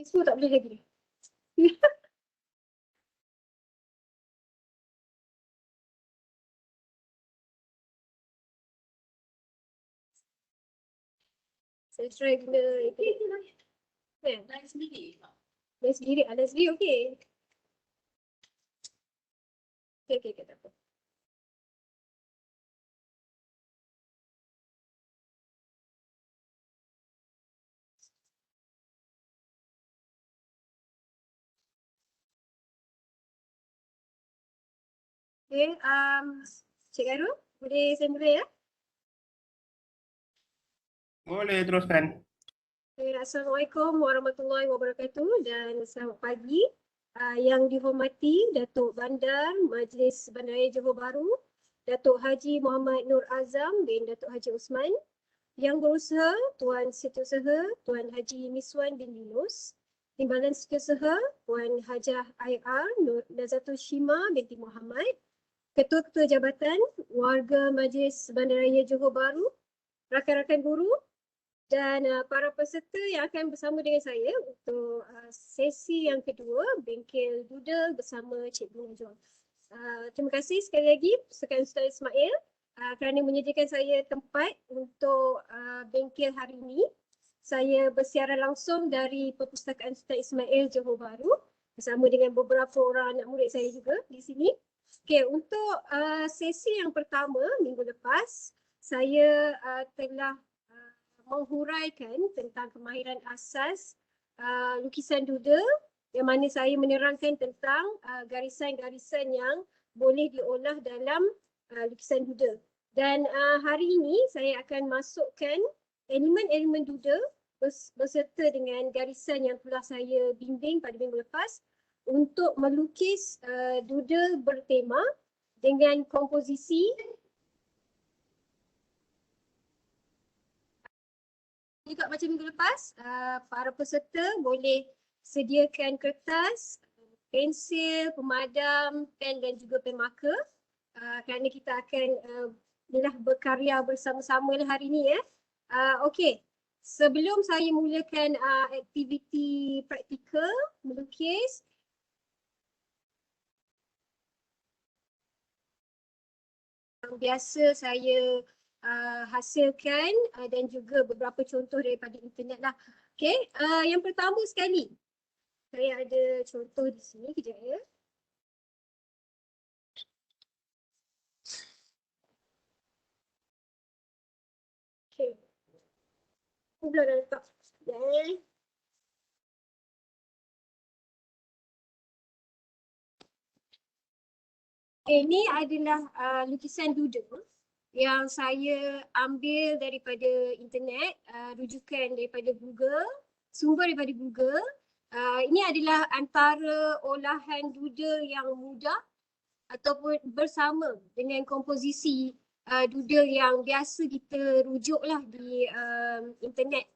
Facebook tak boleh lagi. Saya try guna kan? Live sendiri. Ada sendiri okey. Okey, tak apa. Okay, Cik Garu, boleh saya mula ya? Boleh teruskan. Okay, Assalamualaikum warahmatullahi wabarakatuh dan selamat pagi. Yang dihormati Datuk Bandar Majlis Bandaraya Johor Bahru, Datuk Haji Muhammad Nur Azam bin Datuk Haji Osman, Yang Berusaha Tuan Setiausaha Tuan Haji Miswan bin Yunus, Timbalan Setiausaha Puan Hajah IR Nur Nazatul Shima binti Muhammad, Ketua-Ketua Jabatan, Warga Majlis Bandaraya Johor Bahru, rakan-rakan guru dan para peserta yang akan bersama dengan saya untuk sesi yang kedua, Bengkel Doodle bersama Cikgu Najwa. Terima kasih sekali lagi Perpustakaan Ustaz Ismail kerana menyediakan saya tempat untuk bengkel hari ini. Saya bersiaran langsung dari Perpustakaan Ustaz Ismail Johor Bahru bersama dengan beberapa orang anak murid saya juga di sini. Okey, untuk sesi yang pertama minggu lepas, saya telah menghuraikan tentang kemahiran asas lukisan doodle yang mana saya menerangkan tentang garisan-garisan yang boleh diolah dalam lukisan doodle. Dan hari ini saya akan masukkan elemen-elemen doodle berserta dengan garisan yang telah saya bimbing pada minggu lepas untuk melukis doodle bertema dengan komposisi juga macam minggu lepas. Para peserta boleh sediakan kertas, pensil, pemadam, pen dan juga pen marker kerana kita akan berkarya bersama-sama hari ini ya. Okey. Sebelum saya mulakan aktiviti praktikal melukis, yang biasa saya hasilkan dan juga beberapa contoh daripada internet lah. Okey, yang pertama sekali, saya ada contoh di sini, kejap ya. Okey. Dah letak. Ini adalah lukisan doodle yang saya ambil daripada internet, rujukan daripada Google, sumber daripada Google. Ini adalah antara olahan doodle yang mudah ataupun bersama dengan komposisi doodle yang biasa kita rujuklah di internet.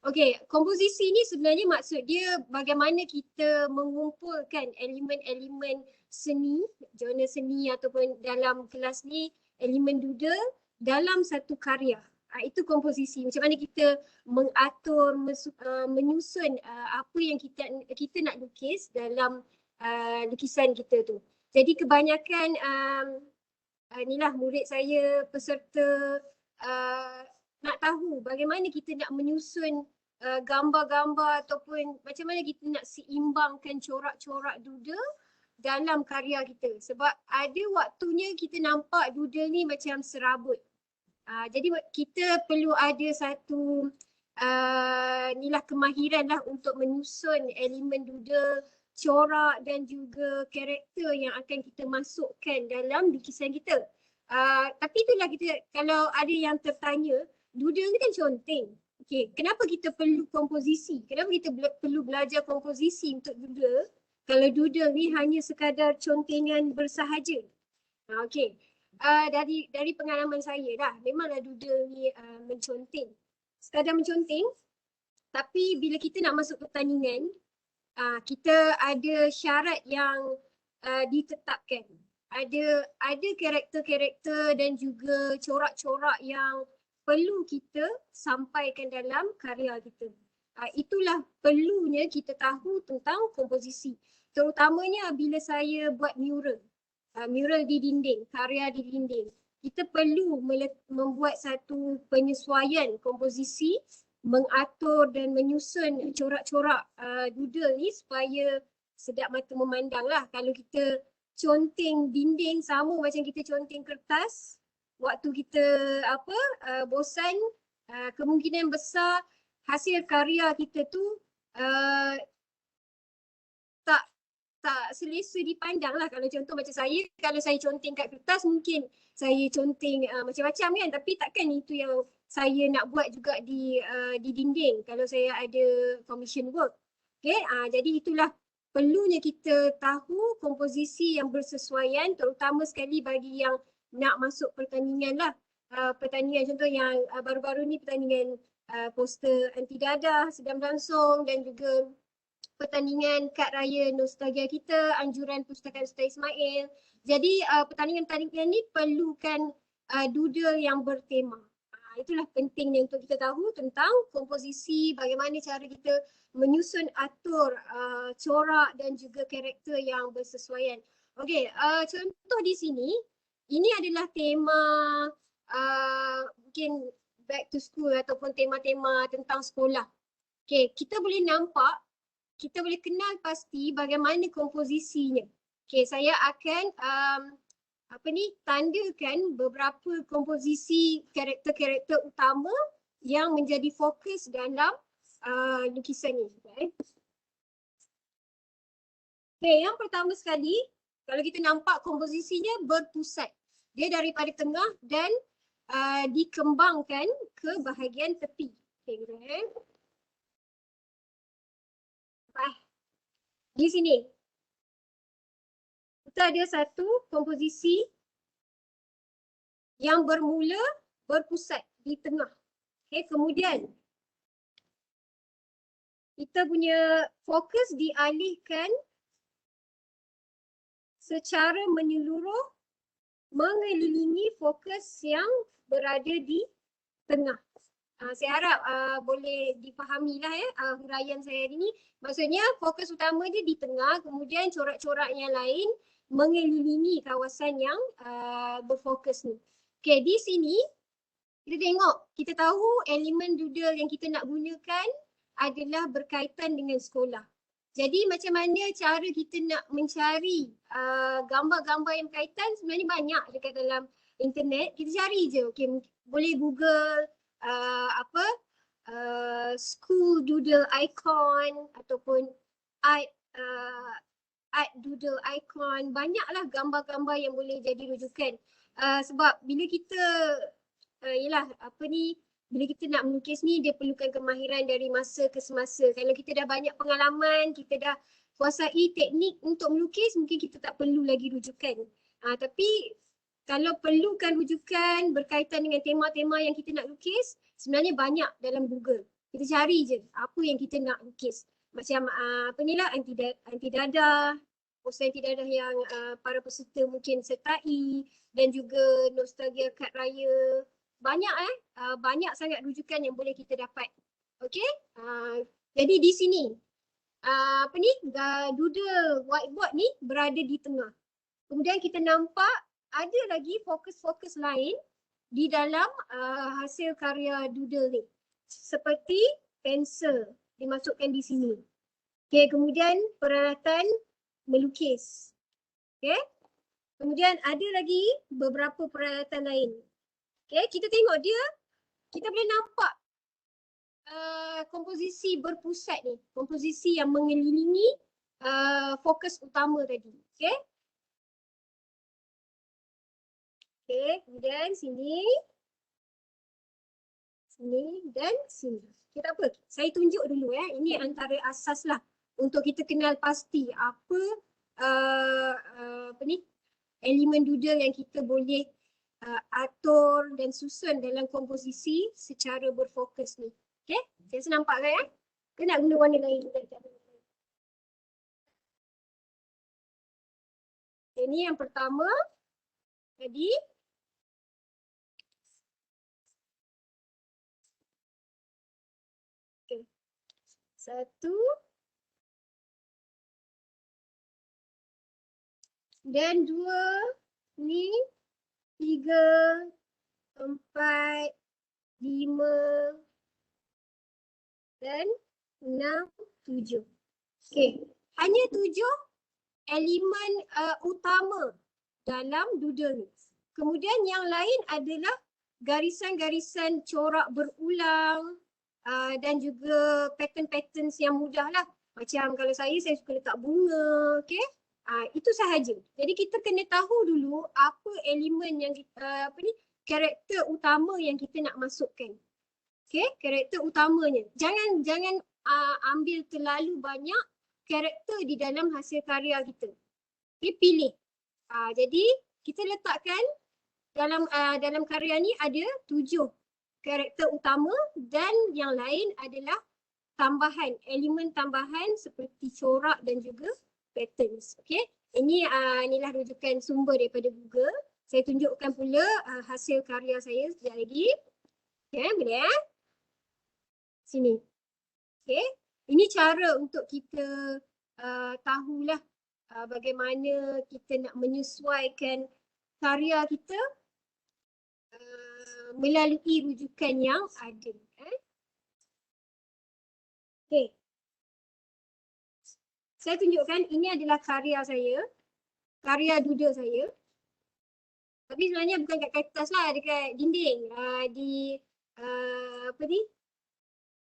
Okey, komposisi ni sebenarnya maksud dia bagaimana kita mengumpulkan elemen-elemen seni, jurnal seni ataupun dalam kelas ni elemen doodle dalam satu karya. Itu komposisi. Macam mana kita mengatur, menyusun apa yang kita nak lukis dalam lukisan kita tu. Jadi kebanyakan inilah murid saya, peserta nak tahu bagaimana kita nak menyusun gambar-gambar ataupun macam mana kita nak seimbangkan corak-corak doodle dalam karya kita. Sebab ada waktunya kita nampak doodle ni macam serabut. Jadi kita perlu ada satu inilah kemahiran lah untuk menyusun elemen doodle, corak dan juga karakter yang akan kita masukkan dalam lukisan kita. Tapi itulah kita, kalau ada yang tertanya, doodle ni kan conteng. Okay, kenapa kita perlu komposisi? Kenapa kita perlu belajar komposisi untuk doodle? Kalau doodle ni hanya sekadar contengan bersahaja. Okay, dari pengalaman saya dah, memanglah doodle ni menconteng. Sekadar menconteng, tapi bila kita nak masuk pertandingan, kita ada syarat yang ditetapkan. Ada karakter-karakter dan juga corak-corak yang perlu kita sampaikan dalam karya kita. Itulah perlunya kita tahu tentang komposisi. Terutamanya bila saya buat mural. Mural di dinding, karya di dinding. Kita perlu membuat satu penyesuaian komposisi, mengatur dan menyusun corak-corak doodle ni supaya sedap mata memandang lah. Kalau kita conteng dinding sama macam kita conteng kertas, waktu kita bosan, kemungkinan besar hasil karya kita tu tak selesa dipandang lah. Kalau contoh macam saya, kalau saya conteng kat kertas mungkin saya conteng macam-macam kan, tapi takkan itu yang saya nak buat juga di dinding kalau saya ada commission work. Okay, jadi itulah perlunya kita tahu komposisi yang bersesuaian, terutama sekali bagi yang nak masuk pertandingan lah. Pertandingan contoh yang baru-baru ni pertandingan poster anti dadah sedang berlangsung, dan juga pertandingan kad raya nostalgia kita, anjuran Pustakaan Ustaz Ismail. Jadi pertandingan-pertandingan ni perlukan doodle yang bertema. Itulah pentingnya untuk kita tahu tentang komposisi, bagaimana cara kita menyusun atur corak dan juga karakter yang bersesuaian. Okey, contoh di sini, ini adalah tema mungkin back to school ataupun tema-tema tentang sekolah. Okey, kita boleh nampak, kita boleh kenal pasti bagaimana komposisinya. Okay, saya akan tandakan beberapa komposisi karakter-karakter utama yang menjadi fokus dalam lukisan ni. Okay, yang pertama sekali, kalau kita nampak komposisinya berpusat. Dia daripada tengah dan dikembangkan ke bahagian tepi. Okay, di sini kita ada satu komposisi yang bermula berpusat di tengah. Okay, kemudian kita punya fokus dialihkan secara menyeluruh mengelilingi fokus yang berada di tengah. Saya harap boleh difahami lah huraian saya hari ni. Maksudnya fokus utama dia di tengah, kemudian corak-corak yang lain mengelilingi kawasan yang berfokus ni. Okay, di sini kita tengok, kita tahu elemen doodle yang kita nak gunakan adalah berkaitan dengan sekolah. Jadi macam mana cara kita nak mencari gambar-gambar yang berkaitan, sebenarnya banyak dekat dalam internet. Kita cari je, okay, boleh Google school doodle icon ataupun art doodle icon. Banyaklah gambar-gambar yang boleh jadi rujukan. Sebab bila kita bila kita nak melukis ni, dia perlukan kemahiran dari masa ke semasa. Kalau kita dah banyak pengalaman, kita dah kuasai teknik untuk melukis, mungkin kita tak perlu lagi rujukan. Tapi kalau perlukan rujukan berkaitan dengan tema-tema yang kita nak lukis, sebenarnya banyak dalam Google. Kita cari je apa yang kita nak lukis. Macam anti dadah, poster anti dadah yang para peserta mungkin sertai, dan juga nostalgia kad raya. Banyak banyak sangat rujukan yang boleh kita dapat. Okey? Jadi di sini doodle whiteboard ni berada di tengah. Kemudian kita nampak ada lagi fokus-fokus lain di dalam hasil karya doodle ni. Seperti pensel dimasukkan di sini. Okay, kemudian peralatan melukis. Okay. Kemudian ada lagi beberapa peralatan lain. Okay, kita tengok dia, kita boleh nampak komposisi berpusat ni. Komposisi yang mengelilingi fokus utama tadi. Okay. Okay, kemudian sini dan sini. Okay, tak apa, saya tunjuk dulu ini antara asas lah untuk kita kenal pasti apa elemen doodle yang kita boleh atur dan susun dalam komposisi secara berfokus ni. Okay, saya rasa nampak kan Kita nak guna warna lain. Ini yang pertama tadi. Satu. Dan dua. Ni. Tiga. Empat. Lima. Dan enam. Tujuh. Okey. Hanya tujuh elemen utama dalam doodle ni. Kemudian yang lain adalah garisan-garisan corak berulang dan juga pattern-pattern yang mudah lah. Macam kalau saya suka letak bunga, okay? Itu sahaja. Jadi kita kena tahu dulu apa elemen yang kita, karakter utama yang kita nak masukkan. Okay, karakter utamanya. Jangan ambil terlalu banyak karakter di dalam hasil karya kita. Okay, pilih. Jadi kita letakkan dalam karya ni ada 7 karakter utama dan yang lain adalah tambahan, elemen tambahan seperti corak dan juga patterns. Okay, inilah rujukan sumber daripada Google. Saya tunjukkan pula hasil karya saya sekejap lagi. Okay, boleh sini. Okay, ini cara untuk kita tahulah bagaimana kita nak menyesuaikan karya kita melalui rujukan yang ada. Okay. Saya tunjukkan ini adalah karya saya, karya doodle saya. Tapi sebenarnya bukan kat kertas lah, dekat dinding di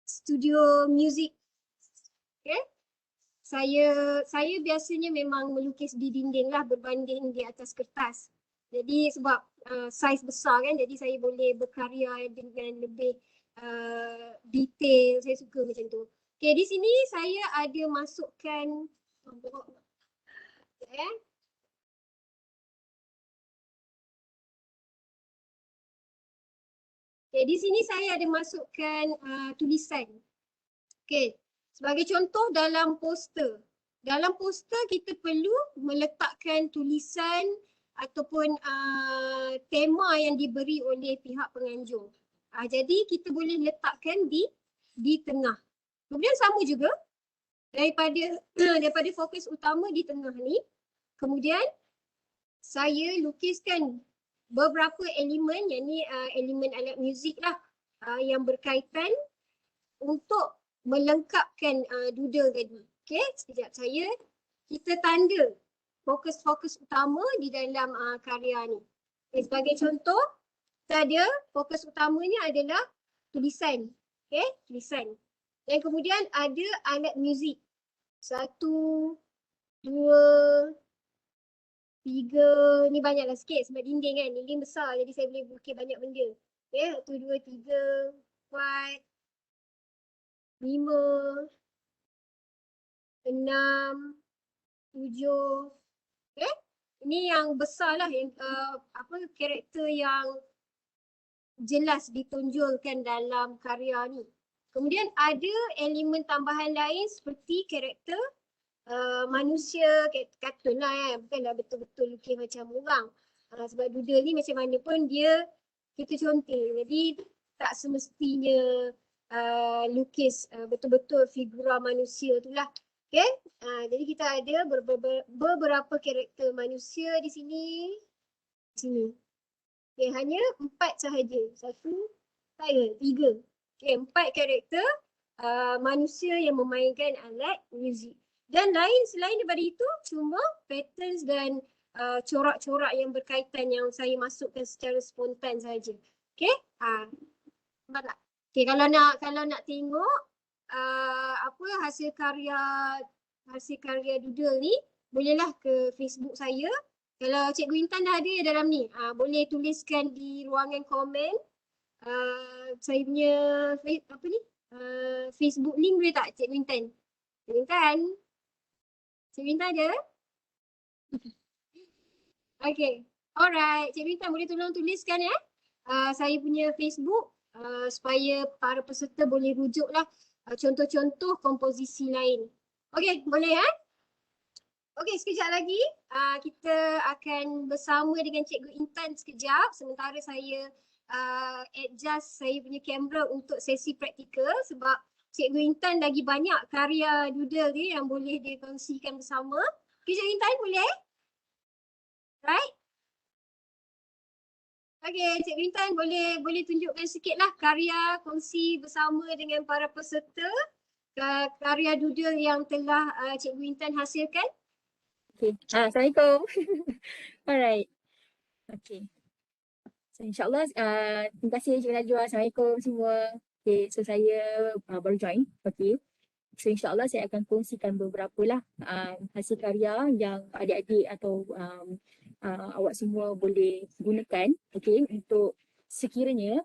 studio music. Okay. Saya biasanya memang melukis di dinding lah berbanding di atas kertas. Jadi sebab saiz besar kan, jadi saya boleh berkarya dengan lebih detail. Saya suka macam tu. Okay, di sini saya ada masukkan Okay, di sini saya ada masukkan tulisan. Okay, sebagai contoh dalam poster. Dalam poster kita perlu meletakkan tulisan ataupun tema yang diberi oleh pihak penganjur. Jadi kita boleh letakkan di tengah. Kemudian sama juga daripada fokus utama di tengah ni. Kemudian saya lukiskan beberapa elemen, yang ni elemen alat muzik lah yang berkaitan untuk melengkapkan doodle tadi. Okay, sekejap kita tanda fokus-fokus utama di dalam karya ni. Okay, sebagai contoh, kita ada fokus utamanya adalah tulisan. Okay, tulisan. Dan kemudian ada alat muzik. 1, 2, 3, ni banyaklah sikit sebab dinding kan, dinding besar jadi saya boleh lukis banyak benda. Okay, 1, 2, 3, 4, 5, 6, 7. Okay, ini yang besar lah, yang karakter yang jelas ditonjolkan dalam karya ni. Kemudian ada elemen tambahan lain seperti karakter manusia, kartun lah bukanlah betul-betul lukis macam orang. Sebab doodle ni macam mana pun dia kita conteng, jadi tak semestinya lukis betul-betul figura manusia tu lah. Okay, jadi kita ada beberapa karakter manusia di sini. Okay, hanya 4 sahaja. 1, 3. Okay, 4 karakter manusia yang memainkan alat muzik. Dan selain daripada itu, cuma patterns dan corak-corak yang berkaitan yang saya masukkan secara spontan saja. Okay, nampak tak? Okay, kalau nak tengok hasil karya doodle ni, bolehlah ke Facebook saya. Kalau Cikgu Intan dah ada dalam ni, boleh tuliskan di ruangan komen. Saya punya Facebook link boleh tak Cikgu Intan? Cikgu Intan? Cikgu Intan ada? Okay, alright. Cikgu Intan boleh tolong tuliskan ya. Saya punya Facebook supaya para peserta boleh rujuklah contoh-contoh komposisi lain. Okay, boleh ya? Okay, sekejap lagi kita akan bersama dengan Cikgu Intan sekejap. Sementara saya adjust saya punya kamera untuk sesi praktikal sebab Cikgu Intan lagi banyak karya doodle ni yang boleh dikongsikan bersama. Okay, Cikgu Intan boleh? Right? Okay, Cikgu Intan boleh tunjukkan sikitlah karya kongsi bersama dengan para peserta karya doodle yang telah Cikgu Intan hasilkan. Okay. Assalamualaikum. Alright. Okay. So insyaAllah, terima kasih Cikgu Najwa. Assalamualaikum semua. Okay, so saya baru join. Okay. So insyaAllah saya akan kongsikan beberapa lah hasil karya yang adik-adik atau awak semua boleh gunakan, okay, untuk sekiranya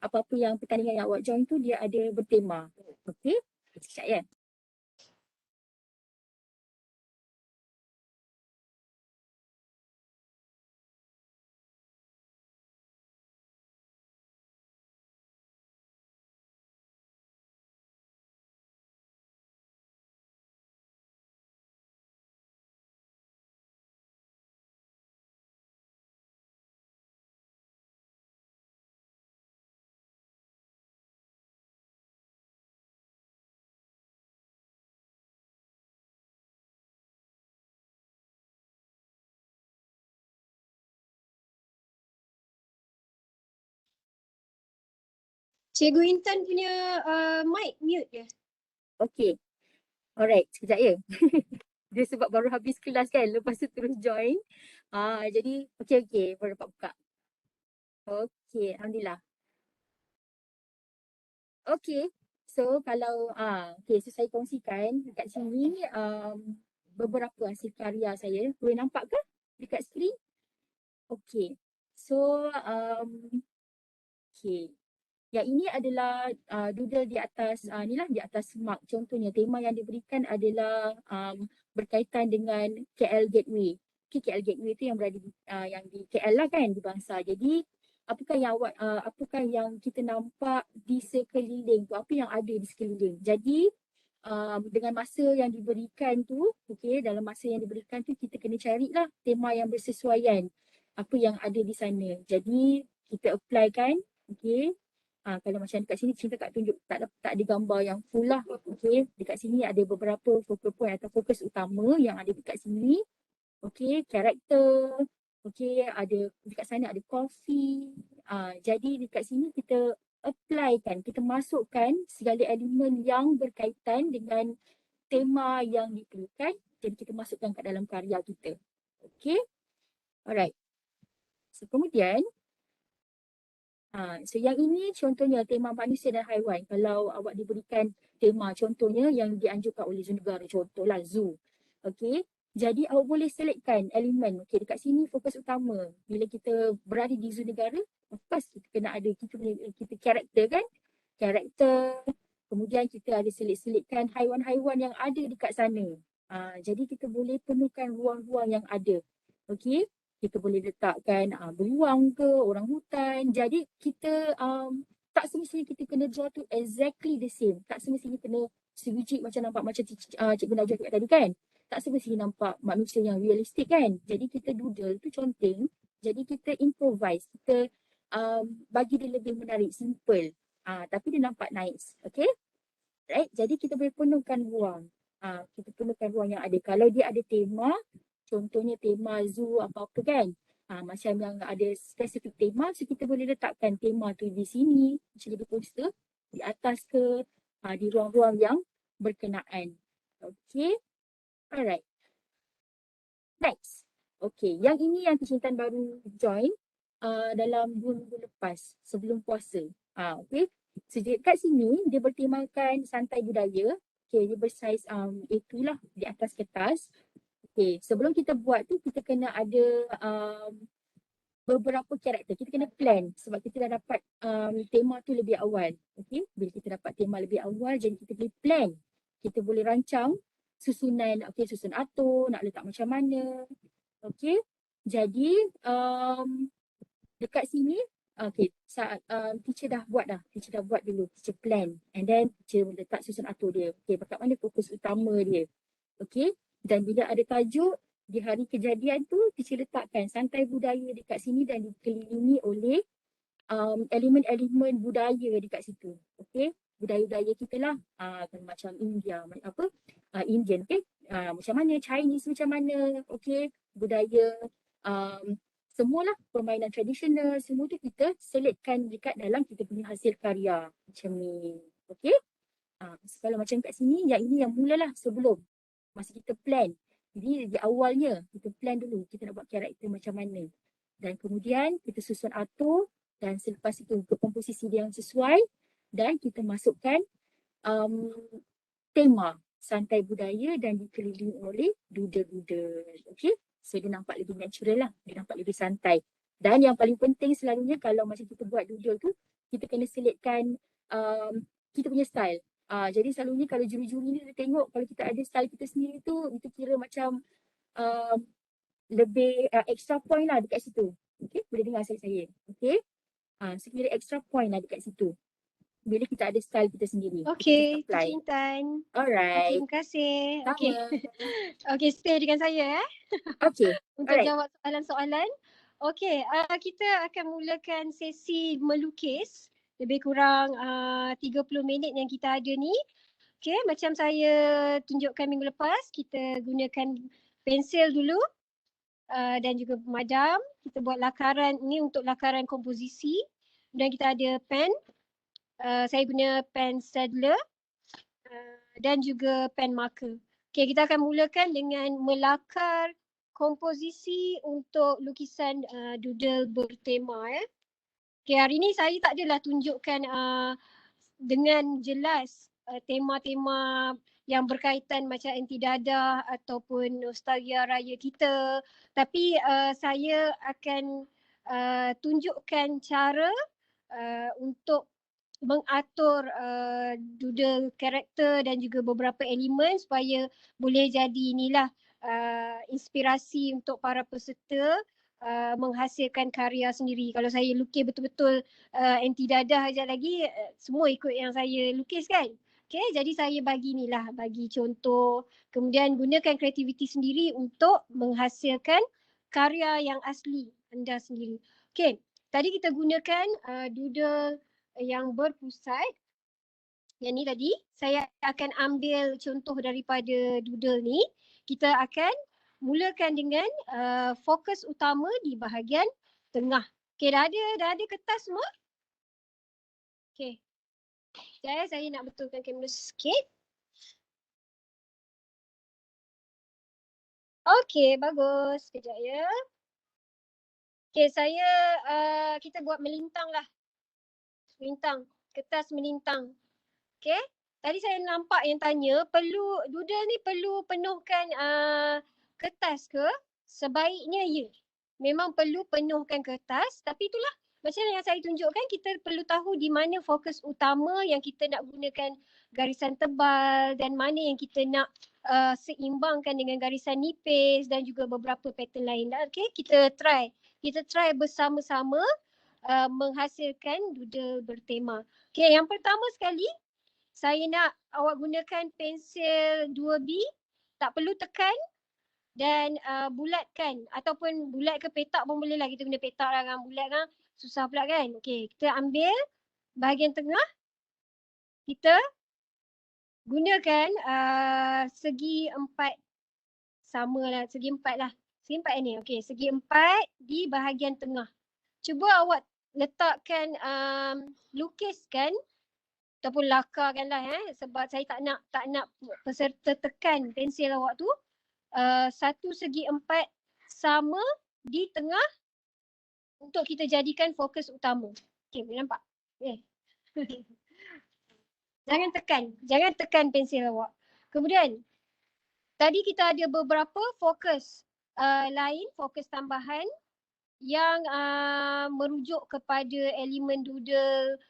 apa-apa yang pertandingan yang awak join tu dia ada bertema. Okay. Sekejap ya. Cikgu Intan punya mic mute dia. Okay. Alright, sekejap ya. Dia sebab baru habis kelas kan, lepas tu terus join. Jadi, okay, baru dapat buka. Okay, Alhamdulillah. Okay, so kalau, so saya kongsikan dekat sini beberapa hasil karya saya. Boleh nampak ke dekat skrin? Okay, so, okay. Yang ini adalah doodle di atas di atas mark. Contohnya tema yang diberikan adalah berkaitan dengan KL Gateway. Okay, KL Gateway itu yang berada yang di KL lah kan, di Bangsa. Jadi apakah yang kita nampak di sekeliling tu, apa yang ada di sekeliling. Jadi dengan masa yang diberikan tu, okay, dalam masa yang diberikan tu kita kena carilah tema yang bersesuaian apa yang ada di sana. Jadi kita apply kan, okay. Kalau macam dekat sini kita tak tunjuk, tak ada gambar yang full lah. Okay, dekat sini ada beberapa focal point atau fokus utama yang ada dekat sini. Okay, karakter. Okay, ada dekat sana ada coffee. Jadi dekat sini kita apply kan, kita masukkan segala elemen yang berkaitan dengan tema yang diperlukan. Jadi kita masukkan kat dalam karya kita. Okay, alright. So kemudian, so yang ini contohnya tema manusia dan haiwan. Kalau awak diberikan tema contohnya yang dianjurkan oleh zoo negara, contohlah zoo. Okay, jadi awak boleh selectkan elemen. Okay, dekat sini fokus utama. Bila kita berada di zoo negara, of course kita kena ada, kita karakter kan. Karakter. Kemudian kita ada selitkan haiwan-haiwan yang ada dekat sana. Jadi kita boleh penuhkan ruang-ruang yang ada. Okay. Kita boleh letakkan beruang ke, orang hutan. Jadi kita tak semestinya kita kena draw tu exactly the same. Tak semestinya kena sebiji macam nampak macam Cikgu Najwa cakap tadi kan. Tak semestinya nampak manusia yang realistik kan. Jadi kita doodle tu conteng. Jadi kita improvise. Kita bagi dia lebih menarik, simple. Tapi dia nampak nice. Okay? Right? Jadi kita boleh penuhkan ruang. Kita penuhkan ruang yang ada. Kalau dia ada tema, contohnya tema zoo apa-apa kan. Macam yang ada spesifik tema, so kita boleh letakkan tema tu di sini, macam di poster, di atas ke, di ruang-ruang yang berkenaan. Okay. Alright. Next. Okay. Yang ini yang Cintan baru join dalam 2 minggu lepas, sebelum puasa. Okay. So dekat sini, dia bertemakan santai budaya. Okay, dia bersaiz A2 lah di atas kertas. Okay, sebelum kita buat tu, kita kena ada beberapa karakter. Kita kena plan sebab kita dah dapat tema tu lebih awal. Okay, bila kita dapat tema lebih awal, jadi kita boleh plan. Kita boleh rancang susunan, okay, susun atur, nak letak macam mana. Okay, jadi dekat sini, okay, saat teacher dah buat dulu, teacher plan. And then teacher letak susun atur dia. Okay, kat mana fokus utama dia. Okay. Dan bila ada tajuk di hari kejadian tu, teacher letakkan santai budaya dekat sini dan dikelilingi oleh elemen-elemen budaya dekat situ. Okay. budaya-budaya kita lah. Macam India, Indian, okay? Macam mana, Chinese macam mana, okay? Budaya, semualah permainan tradisional, semua tu kita selitkan dekat dalam kita punya hasil karya macam ni, okay? So kalau macam kat sini, yang ini yang mulalah sebelum masa kita plan. Jadi di awalnya kita plan dulu kita nak buat karakter macam mana. Dan kemudian kita susun atur dan selepas itu untuk komposisi dia yang sesuai dan kita masukkan tema santai budaya dan dikelilingi oleh doodle-doodle. Okay? So dia nampak lebih natural lah. Dia nampak lebih santai. Dan yang paling penting selalunya kalau macam kita buat doodle tu, kita kena selitkan kita punya style. Jadi selalunya kalau juri-juri ni dia tengok kalau kita ada style kita sendiri tu, itu kira macam lebih extra point lah dekat situ. Okay, boleh dengar saya. Okay, so kira extra point lah dekat situ. Bila kita ada style kita sendiri. Okay, kita Teacher Intan. Alright. Terima kasih. Okay. Sama. Okay, stay dengan saya Okay. untuk Alright. jawab soalan-soalan. Okay, kita akan mulakan sesi melukis. Lebih kurang 30 minit yang kita ada ni. Okay, macam saya tunjukkan minggu lepas, kita gunakan pensil dulu dan juga pemadam. Kita buat lakaran, ni untuk lakaran komposisi. Dan kita ada pen. Saya guna pen Staedtler dan juga pen marker. Okay, kita akan mulakan dengan melakar komposisi untuk lukisan doodle bertema. Okay, hari ni saya tak adalah tunjukkan dengan jelas tema-tema yang berkaitan macam anti dadah ataupun nostalgia raya kita. Tapi saya akan tunjukkan cara untuk mengatur doodle karakter dan juga beberapa elemen supaya boleh jadi inilah inspirasi untuk para peserta menghasilkan karya sendiri. Kalau saya lukis betul-betul anti dadah sekejap lagi, semua ikut yang saya lukis kan. Okay, jadi saya bagi contoh, kemudian gunakan kreativiti sendiri untuk menghasilkan karya yang asli anda sendiri. Okay, tadi kita gunakan doodle yang berpusat. Yang ni tadi, saya akan ambil contoh daripada doodle ni. Kita akan mulakan dengan fokus utama di bahagian tengah. Okay, dah ada kertas semua? Okay. Saya nak betulkan kamera sikit. Okay, bagus. Sekejap ya. Okay, kita buat melintang lah. Melintang, kertas melintang. Okay, tadi saya nampak yang tanya, doodle ni perlu penuhkan kertas ke? Sebaiknya ya. Memang perlu penuhkan kertas, tapi itulah macam yang saya tunjukkan, kita perlu tahu di mana fokus utama yang kita nak gunakan garisan tebal dan mana yang kita nak seimbangkan dengan garisan nipis dan juga beberapa pattern lain. Okay, kita try bersama-sama menghasilkan doodle bertema. Okay, yang pertama sekali, saya nak awak gunakan pensil 2B, tak perlu tekan dan bulatkan ataupun bulat ke petak pun boleh lah. Kita guna petak lah kan, bulat kan susah pula kan. Okay, kita ambil bahagian tengah, kita gunakan segi 4 sama lah, segi 4 lah. Segi 4 ni, okay, segi 4 di bahagian tengah. Cuba awak letakkan, lukiskan ataupun lakarkan lah sebab saya tak nak peserta tekan pensil awak tu. 1/4 sama di tengah untuk kita jadikan fokus utama. Okay, boleh nampak? Okay. Jangan tekan pensil awak. Kemudian, tadi kita ada beberapa fokus lain, fokus tambahan yang merujuk kepada elemen doodle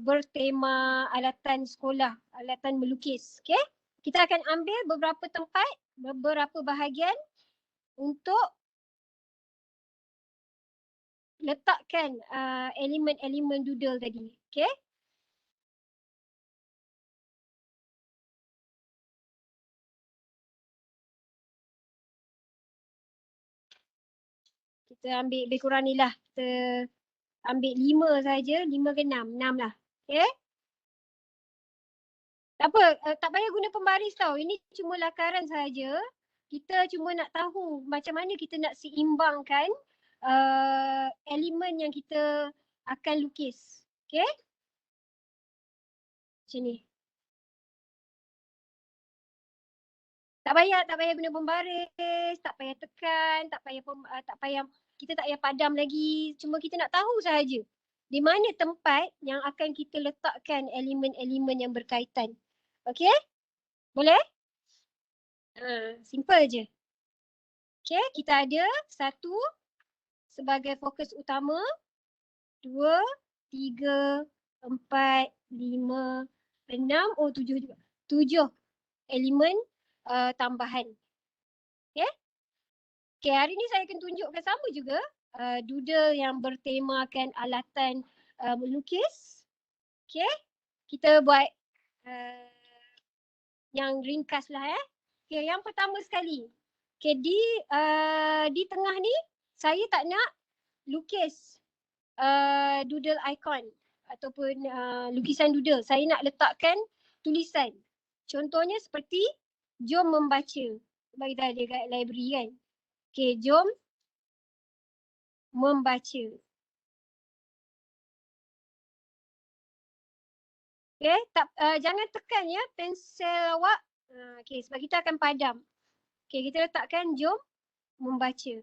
bertema alatan sekolah, alatan melukis. Okay? Kita akan ambil beberapa tempat, beberapa bahagian untuk letakkan elemen-elemen doodle tadi. Okay? Kita ambil lebih kurang ni lah. Kita ambil 5 saja, 5 ke 6, 6 lah. Okay? Tak apa, tak payah guna pembaris tau. Ini cuma lakaran saja. Kita cuma nak tahu macam mana kita nak seimbangkan elemen yang kita akan lukis. Okay? Macam ni. Tak payah guna pembaris, tak payah tekan, kita tak payah padam lagi. Cuma kita nak tahu sahaja di mana tempat yang akan kita letakkan elemen-elemen yang berkaitan. Okay? Boleh? Simple je. Okay, kita ada 1 sebagai fokus utama, 2, 3, 4, 5, 6, 7 juga. 7 elemen tambahan. Okay? Okay, hari ni saya akan tunjukkan sama juga doodle yang bertemakan alatan melukis. Okay, kita buat yang ringkas lah Okay, yang pertama sekali. Okay, di tengah ni saya tak nak lukis doodle icon ataupun lukisan doodle. Saya nak letakkan tulisan. Contohnya seperti jom membaca. Sebab kita ada kat library kan. Okay, jom membaca. Okay, jangan tekan ya pensel awak. Okay, sebab kita akan padam. Okay, kita letakkan jom membaca.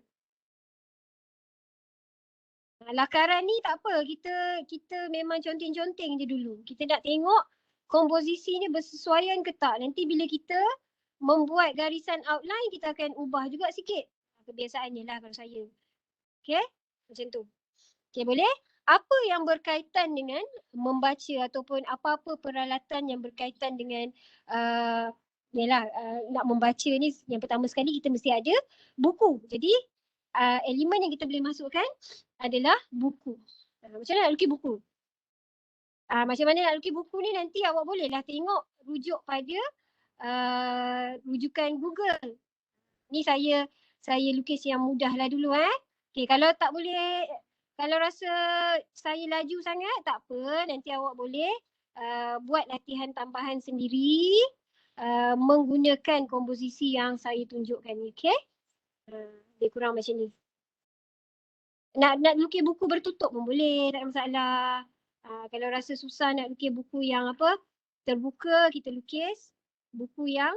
Lakaran ni tak apa, kita memang conteng-conteng je dulu. Kita nak tengok komposisinya bersesuaian ke tak. Nanti bila kita membuat garisan outline, kita akan ubah juga sikit. Kebiasaannya lah kalau saya. Okay, macam tu. Okay, boleh? Apa yang berkaitan dengan membaca ataupun apa-apa peralatan yang berkaitan dengan nak membaca ni, yang pertama sekali kita mesti ada buku. Jadi elemen yang kita boleh masukkan adalah buku. Macam mana nak lukis buku? Macam mana nak lukis buku ni nanti awak bolehlah tengok rujuk pada rujukan Google. Ni saya lukis yang mudah lah dulu Okay, kalau tak boleh, kalau rasa saya laju sangat tak apa, nanti awak boleh buat latihan tambahan sendiri menggunakan komposisi yang saya tunjukkan ni. Okay? Lebih kurang macam ni. Nak lukis buku bertutup pun boleh, tak ada masalah. Kalau rasa susah nak lukis buku yang terbuka, kita lukis buku yang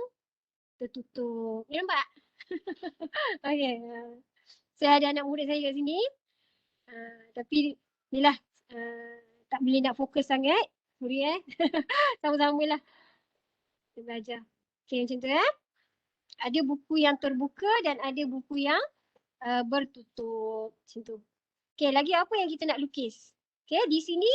tertutup. You nampak? Okay. Saya ada anak murid saya kat sini. Tapi ni lah, tak boleh nak fokus sangat. Sorry sama-sama lah. Kita belajar. Okay, macam tu Ada buku yang terbuka dan ada buku yang bertutup. Macam tu. Okay, lagi apa yang kita nak lukis? Okay, di sini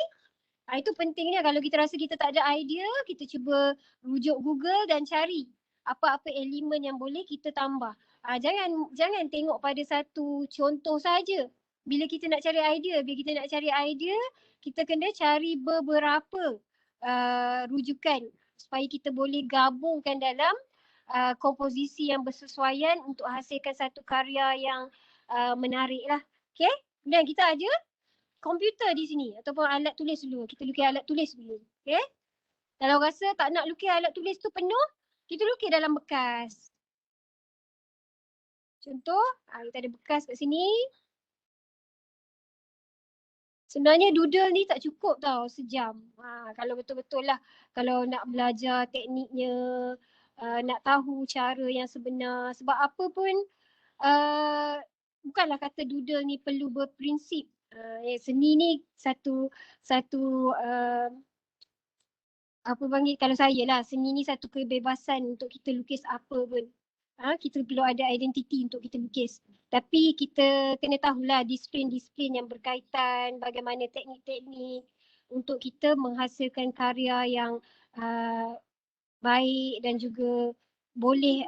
itu pentingnya kalau kita rasa kita tak ada idea, kita cuba rujuk Google dan cari apa-apa elemen yang boleh kita tambah. Jangan tengok pada satu contoh saja. Bila kita nak cari idea, kita kena cari beberapa rujukan supaya kita boleh gabungkan dalam komposisi yang bersesuaian untuk hasilkan satu karya yang menarik lah. Okay? Dan kita ada komputer di sini ataupun alat tulis dulu. Kita lukis alat tulis dulu. Okay? Kalau rasa tak nak lukis alat tulis tu penuh, kita lukis dalam bekas. Contoh, kita ada bekas kat sini. Sebenarnya doodle ni tak cukup tau sejam. Kalau betul-betul lah, kalau nak belajar tekniknya, nak tahu cara yang sebenar. Sebab apa pun, bukanlah kata doodle ni perlu berprinsip. Seni ni satu apa panggil, kalau saya lah, seni ni satu kebebasan untuk kita lukis apa pun. Kita perlu ada identiti untuk kita lukis. Tapi kita kena tahulah disiplin-disiplin yang berkaitan, bagaimana teknik-teknik untuk kita menghasilkan karya yang baik dan juga boleh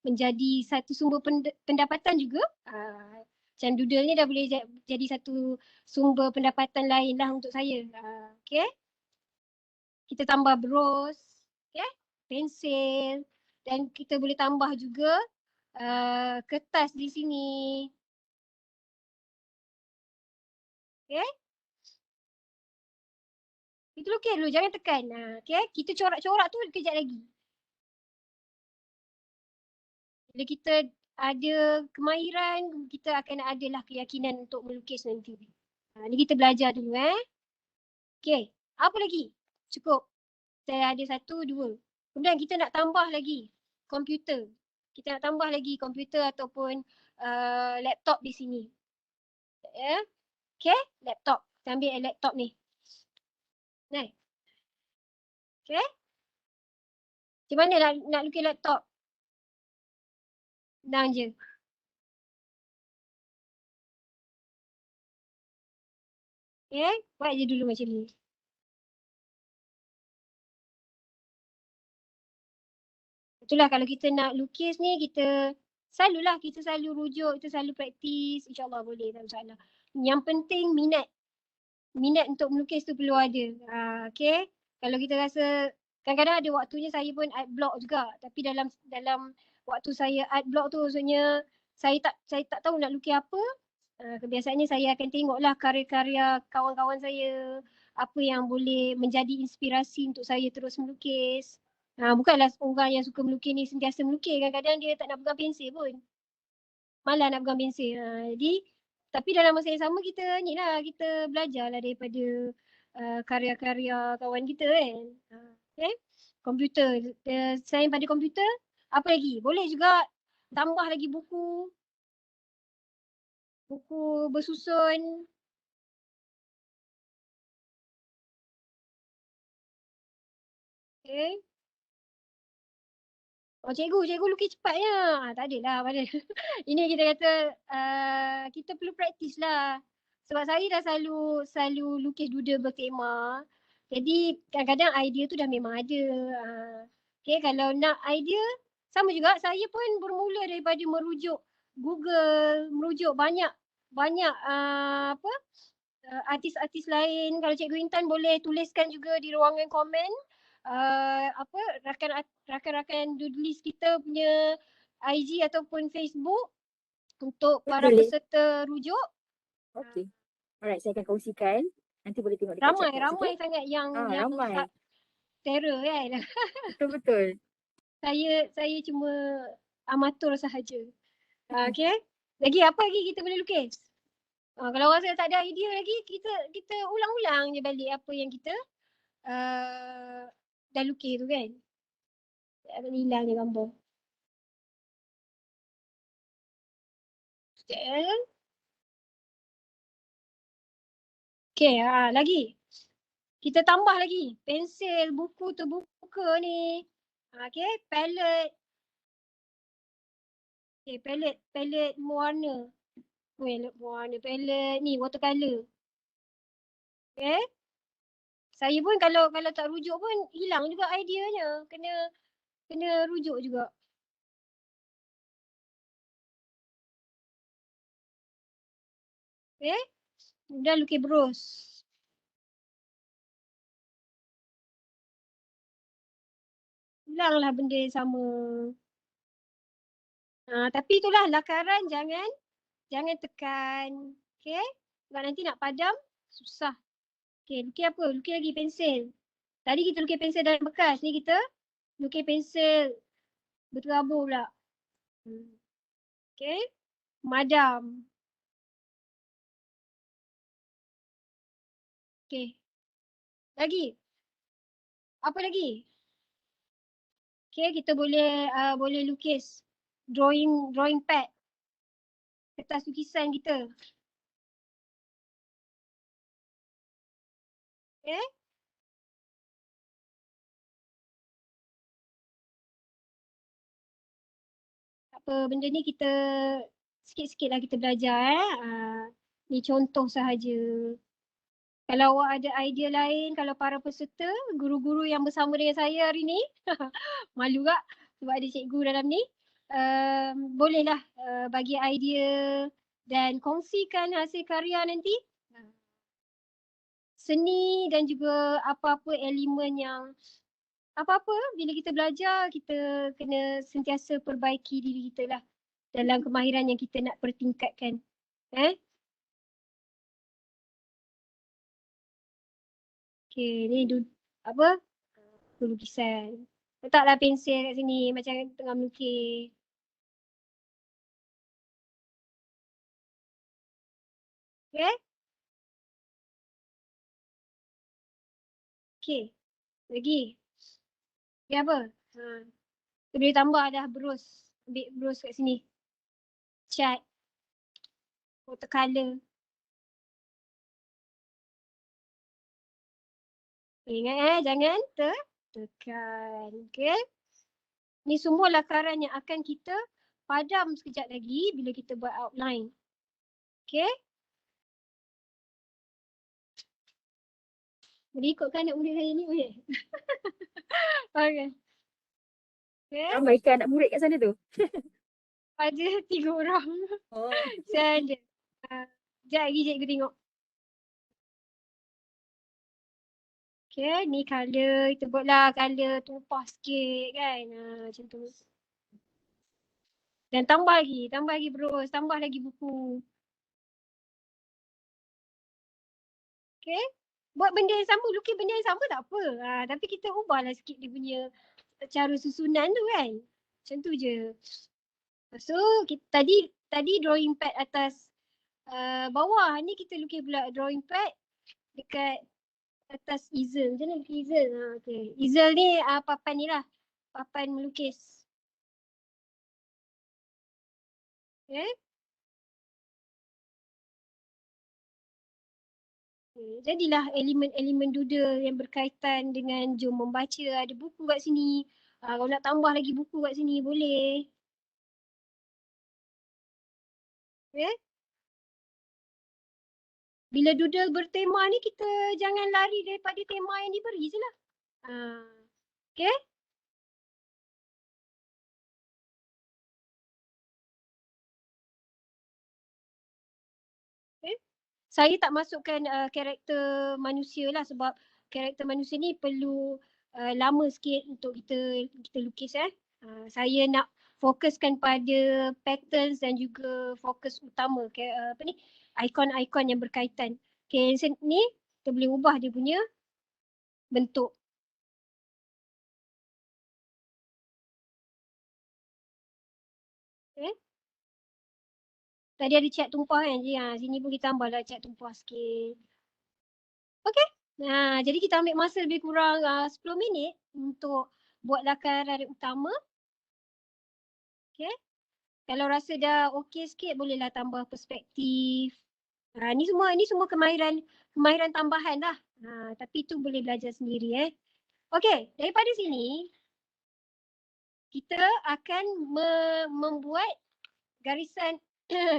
menjadi satu sumber pendapatan juga. Macam doodle ni dah boleh jadi satu sumber pendapatan lain lah untuk saya. Okay. Kita tambah bros, okay, pensil, dan kita boleh tambah juga kertas di sini. Okay. Kita lukis dulu, jangan tekan. Okay, kita corak-corak tu kejap lagi. Bila kita ada kemahiran, kita akan adalah keyakinan untuk melukis nanti. Ni kita belajar dulu Okay, apa lagi? Cukup. Saya ada 1, 2. Kemudian kita nak tambah lagi komputer. Kita nak tambah lagi komputer ataupun laptop di sini. Okay, laptop. Kita ambil laptop ni. Nah. Okay. Macam mana nak lukis laptop? Senang je. Okay, buat je dulu macam ni. Itulah kalau kita nak lukis ni, kita selalu rujuk, kita selalu praktis. InsyaAllah boleh, tak masalah. Yang penting minat. Minat untuk melukis tu perlu ada. Okay. Kalau kita rasa, kadang-kadang ada waktunya saya pun art block juga. Tapi dalam waktu saya art block tu, maksudnya saya tak tahu nak lukis apa. Kebiasaannya saya akan tengoklah karya-karya kawan-kawan saya. Apa yang boleh menjadi inspirasi untuk saya terus melukis. Bukanlah orang yang suka melukis ni sentiasa melukis. Kadang-kadang dia tak nak pegang pensel pun. Malah nak pegang pensel. Jadi, tapi dalam masa yang sama kita belajarlah daripada karya-karya kawan kita kan. Okay. Komputer. Selain pada komputer, apa lagi? Boleh juga tambah lagi buku. Buku bersusun. Okay. Oh cikgu lukis cepatnya. Tak adalah pada. Ini kita kata kita perlu praktis lah. Sebab saya dah selalu lukis doodle bertema. Jadi kadang-kadang idea tu dah memang ada. Okay, kalau nak idea, sama juga saya pun bermula daripada merujuk Google, merujuk banyak artis-artis lain. Kalau Cikgu Intan boleh tuliskan juga di ruangan komen rakan-rakan doodlist kita punya IG ataupun Facebook untuk para peserta rujuk. Okay. Alright, saya akan kongsikan. Nanti boleh tengok dekat chat box. Ramai sangat yang ramai. terror kan. Betul. Saya cuma amatur sahaja. Okay. Lagi apa lagi kita boleh lukis? Kalau rasa tak ada idea lagi, kita ulang-ulang je balik apa yang kita dah lukis tu kan. Akan hilang je gambar. Okay, lagi. Kita tambah lagi. Pensel, buku terbuka ni. Okay, palette. Okay, palette warna. Palette ni, watercolor. Okay. Saya pun kalau tak rujuk pun hilang juga ideanya. Kena rujuk juga. Okay. Dah lukis bros. Hilanglah benda yang sama. Tapi itulah lakaran jangan tekan. Okay. Sebab nanti nak padam susah. Okay, lukis apa? Lukis lagi pensel. Tadi kita lukis pensel dalam bekas. Ni kita lukis pensel berterabur pula. Okay. Madam. Okay. Lagi. Apa lagi? Okay, kita boleh lukis drawing pad. Kertas lukisan kita. Okay. Apa benda ni kita sikit-sikit lah kita belajar ni contoh sahaja. Kalau awak ada idea lain, kalau para peserta, guru-guru yang bersama dengan saya hari ni, malu tak sebab ada cikgu dalam ni, bolehlah bagi idea dan kongsikan hasil karya nanti. Seni dan juga apa-apa elemen yang apa-apa bila kita belajar, kita kena sentiasa perbaiki diri kita lah dalam kemahiran yang kita nak pertingkatkan. Okay, ni apa? Lukisan. Letaklah pensel kat sini macam tengah melukis. Okay? Okay. Lagi. Lagi apa? Kita boleh tambah dah berus. Ambil berus kat sini. Cat. Watercolor. Ingat jangan tertekan. Okay? Ni semua lakaran yang akan kita padam sekejap lagi bila kita buat outline. Okay? Boleh ikutkan anak murid saya ni? Boleh? Okay. Okay? Ramai kan anak murid kat sana tu? Ada 3 orang. Oh. Saya ada. Sekejap lagi cikgu tengok. Okay, ni colour. Kita buatlah colour tumpah sikit kan. Macam tu. Dan tambah lagi berus, tambah lagi buku. Okay. Buat benda yang sama, lukis benda yang sama tak apa. Tapi kita ubahlah sikit dia punya cara susunan tu kan. Macam tu je. So, tadi drawing pad atas bawah. Ni kita lukis pula drawing pad dekat atas easel. Macam mana lukis easel? Okay. Easel ni papan ni lah. Papan melukis. Okay. Jadilah elemen-elemen doodle yang berkaitan dengan jom membaca. Ada buku kat sini. Kalau nak tambah lagi buku kat sini boleh. Okay. Bila doodle bertema ni kita jangan lari daripada tema yang diberi je lah. Okay. Saya tak masukkan karakter manusia lah sebab karakter manusia ni perlu lama sikit untuk kita lukis . Saya nak fokuskan pada patterns dan juga fokus utama ikon-ikon yang berkaitan. Okay, ni kita boleh ubah dia punya bentuk. Okay. Tadi ada cat tumpah kan. Sini pun kita tambahlah cat tumpah sikit. Okay. Jadi kita ambil masa lebih kurang 10 minit untuk buat lakaran utama. Okay. Kalau rasa dah okey sikit bolehlah tambah perspektif. Ni semua kemahiran tambahan lah. Tapi tu boleh belajar sendiri . Okay, daripada sini kita akan membuat garisan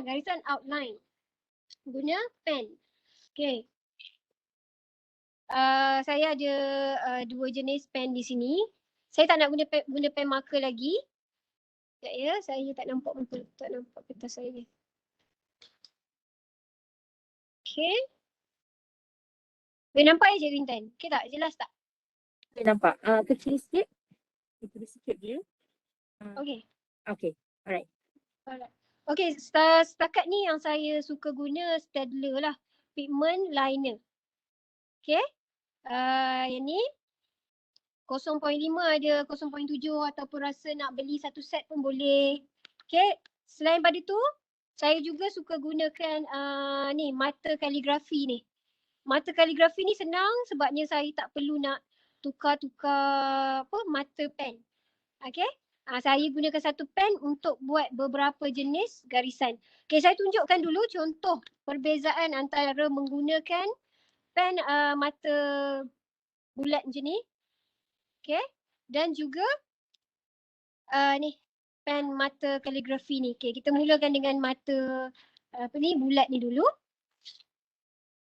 garisan outline guna pen. Okay. Saya ada 2 jenis pen di sini. Saya tak nak guna pen marker lagi. Sekejap ya, saya tak nampak kertas saya. Okay. Boleh nampak ya Cikgu Intan? Okay tak? Jelas tak? Boleh nampak. Kecil sikit. Kecil sikit je. Okay. Okay. Alright. Okay, setakat ni yang saya suka guna Staedtler lah. Pigment liner. Okay. Yang ni 0.5 ada, 0.7 ataupun rasa nak beli satu set pun boleh. Okay. Selain pada tu, saya juga suka gunakan ni mata kaligrafi ni. Mata kaligrafi ni senang sebabnya saya tak perlu nak tukar-tukar mata pen. Okay. Saya gunakan satu pen untuk buat beberapa jenis garisan. Okay, saya tunjukkan dulu contoh perbezaan antara menggunakan pen mata bulat macam ni. Okay. Dan juga ni pen mata kaligrafi ni. Okay, kita mulakan dengan mata bulat ni dulu.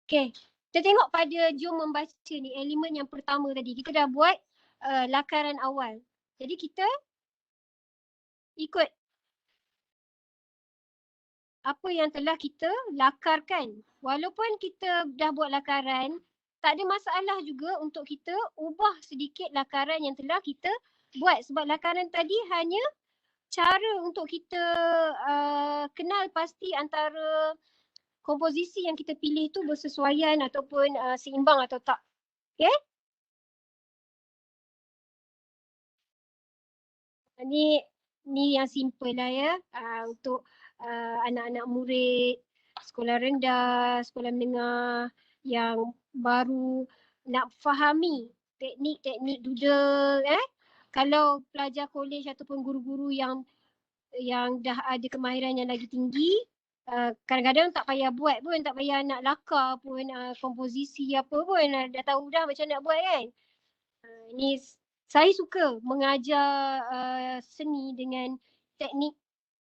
Okay. Kita tengok pada jom membaca ni, elemen yang pertama tadi. Kita dah buat lakaran awal. Jadi kita ikut apa yang telah kita lakarkan. Walaupun kita dah buat lakaran, tak ada masalah juga untuk kita ubah sedikit lakaran yang telah kita buat. Sebab lakaran tadi hanya cara untuk kita kenal pasti antara komposisi yang kita pilih tu bersesuaian ataupun seimbang atau tak. Okay? Ni yang simple lah ya. Untuk anak-anak murid sekolah rendah, sekolah menengah yang baru nak fahami teknik-teknik doodle. Kalau pelajar kolej ataupun guru-guru yang dah ada kemahiran yang lagi tinggi, kadang-kadang tak payah buat pun, tak payah nak lakar pun, komposisi apa pun, dah tahu dah macam nak buat kan. Ini saya suka mengajar seni dengan teknik.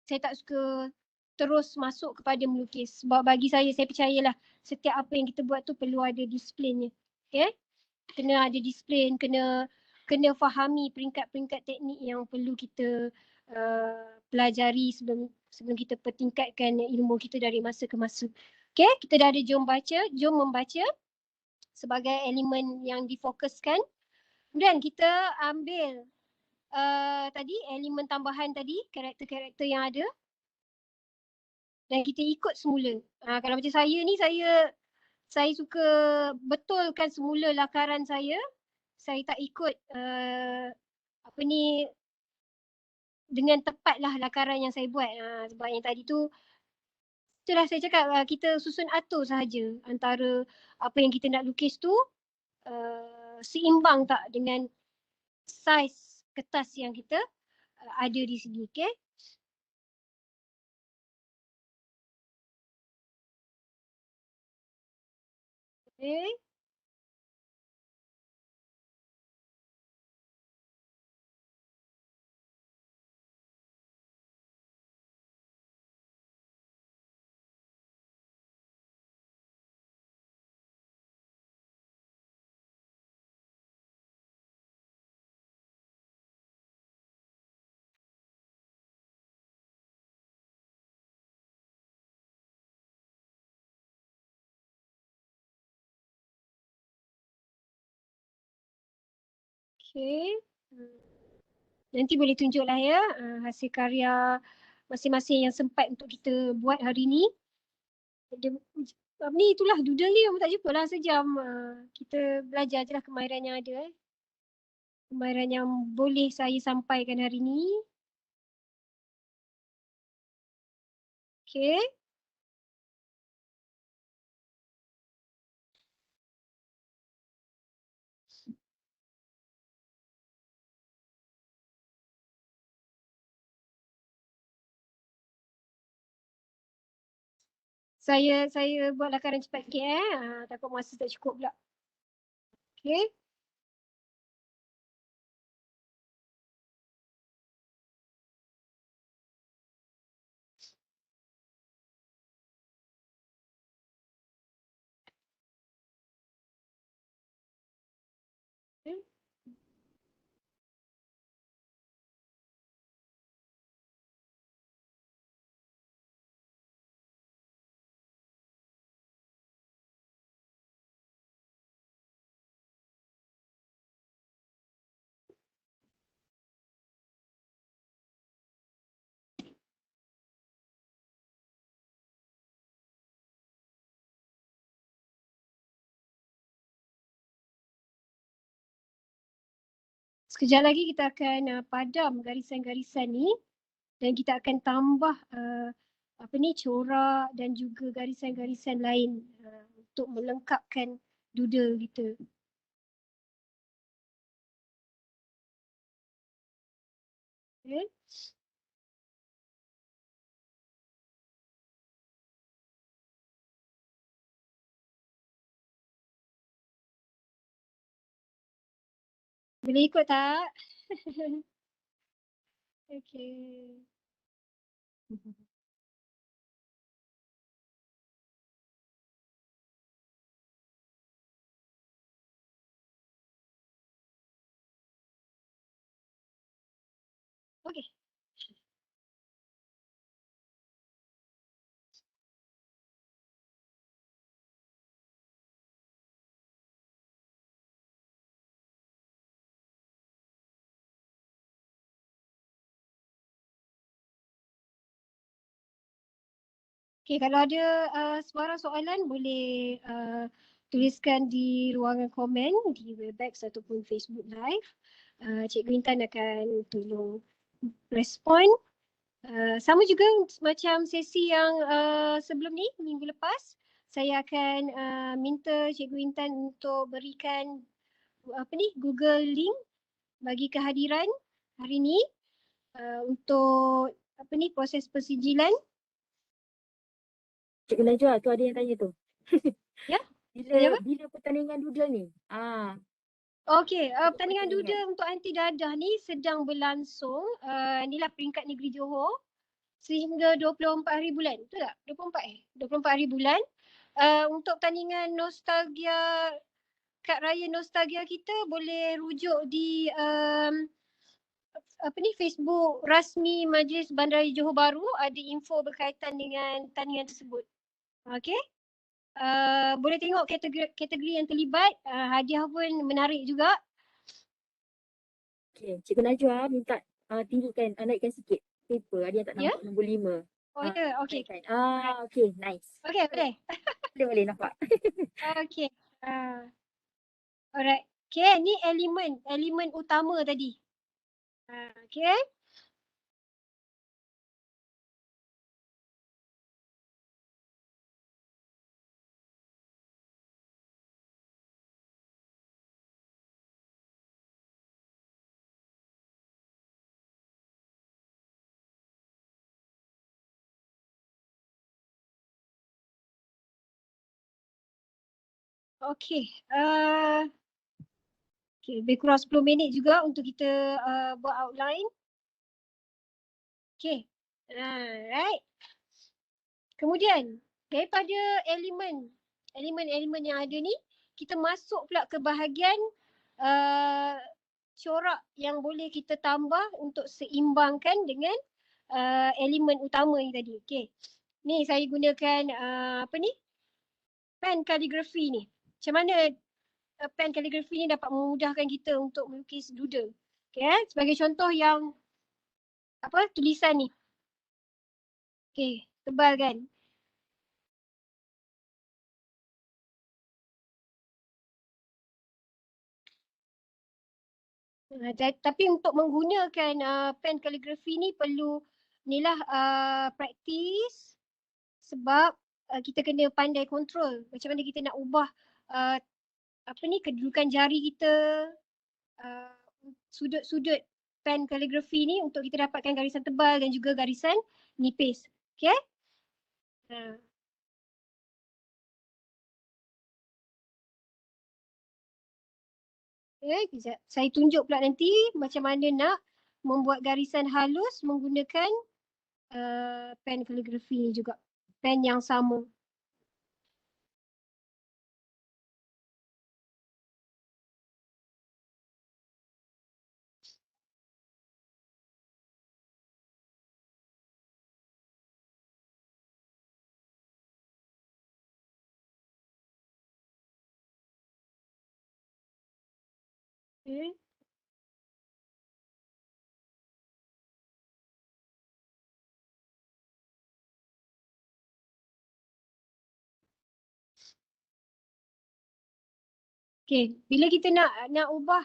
Saya tak suka terus masuk kepada melukis. Sebab bagi saya percayalah setiap apa yang kita buat tu perlu ada disiplinnya. Okay? Kena ada disiplin, kena fahami peringkat-peringkat teknik yang perlu kita pelajari sebelum kita pertingkatkan ilmu kita dari masa ke masa. Okay, kita dah ada jom membaca sebagai elemen yang difokuskan. Kemudian kita ambil tadi elemen tambahan tadi, karakter-karakter yang ada dan kita ikut semula. Kalau macam saya ni, saya suka betulkan semula lakaran saya. Saya tak ikut apa ni dengan tepatlah lakaran yang saya buat. Sebab yang tadi tu, itulah saya cakap, kita susun atur sahaja antara apa yang kita nak lukis tu seimbang tak dengan saiz kertas yang kita ada di sini. Okay? Okay. Okay. Nanti boleh tunjuklah ya hasil karya masing-masing yang sempat untuk kita buat hari ni. Ni itulah doodle ni tak jumpa lah sejam. Kita belajar je lah kemahiran yang ada. Kemahiran yang boleh saya sampaikan hari ni. Okay. Saya buat lakaran cepat sikit takut masa tak cukup pula. Okay. Sekejap lagi kita akan padam garisan-garisan ni dan kita akan tambah corak dan juga garisan-garisan lain untuk melengkapkan doodle kita. Okay. Boleh ikut tak? Okay. Okay. Okay, kalau ada sebarang soalan boleh tuliskan di ruangan komen di Webex ataupun Facebook Live. Cikgu Intan akan tolong respon. Sama juga macam sesi yang sebelum ni, minggu lepas, saya akan minta Cikgu Intan untuk berikan Google link bagi kehadiran hari ni untuk proses persijilan. Cikgu Najwa, tu ada yang tanya tu. Ya? Tanya apa? Bila pertandingan doodle ni? Okey, Untuk pertandingan pertandingan. doodle untuk anti dadah ni sedang berlangsung. Inilah peringkat negeri Johor sehingga 24 hari bulan. Betul tak? 24 hari bulan. Untuk pertandingan nostalgia, kad raya nostalgia kita boleh rujuk di Facebook rasmi Majlis Bandaraya Johor Bahru, ada info berkaitan dengan pertandingan tersebut. Okey. Boleh tengok kategori yang terlibat. Hadiah pun menarik juga. Okay, Cikgu Najwa minta tinggikan, naikkan sikit paper. Ada yang tak Ya? nampak nombor 5. Oh ya, okey. Naikkan. Okay, nice. Okey, boleh. Boleh nampak. Okey. Alright. Okay, ni elemen utama tadi. Okay. Okay. Okay, lebih kurang 10 minit juga untuk kita buat outline. Okay. Alright. Kemudian, daripada elemen yang ada ni, kita masuk pula ke bahagian corak yang boleh kita tambah untuk seimbangkan dengan elemen utama ni tadi. Okay. Ni saya gunakan pen kaligrafi ni. Macam mana pen kaligrafi ni dapat memudahkan kita untuk melukis doodle. Okay, sebagai contoh yang tulisan ni. Okay, tebal kan? Tapi untuk menggunakan pen kaligrafi ni perlu praktis, sebab kita kena pandai kontrol macam mana kita nak ubah kedudukan jari kita, sudut-sudut pen kaligrafi ni untuk kita dapatkan garisan tebal dan juga garisan nipis. Okay? Okay, saya tunjuk pula nanti macam mana nak membuat garisan halus menggunakan pen kaligrafi ni juga. Pen yang sama. Okay. Okay, bila kita nak ubah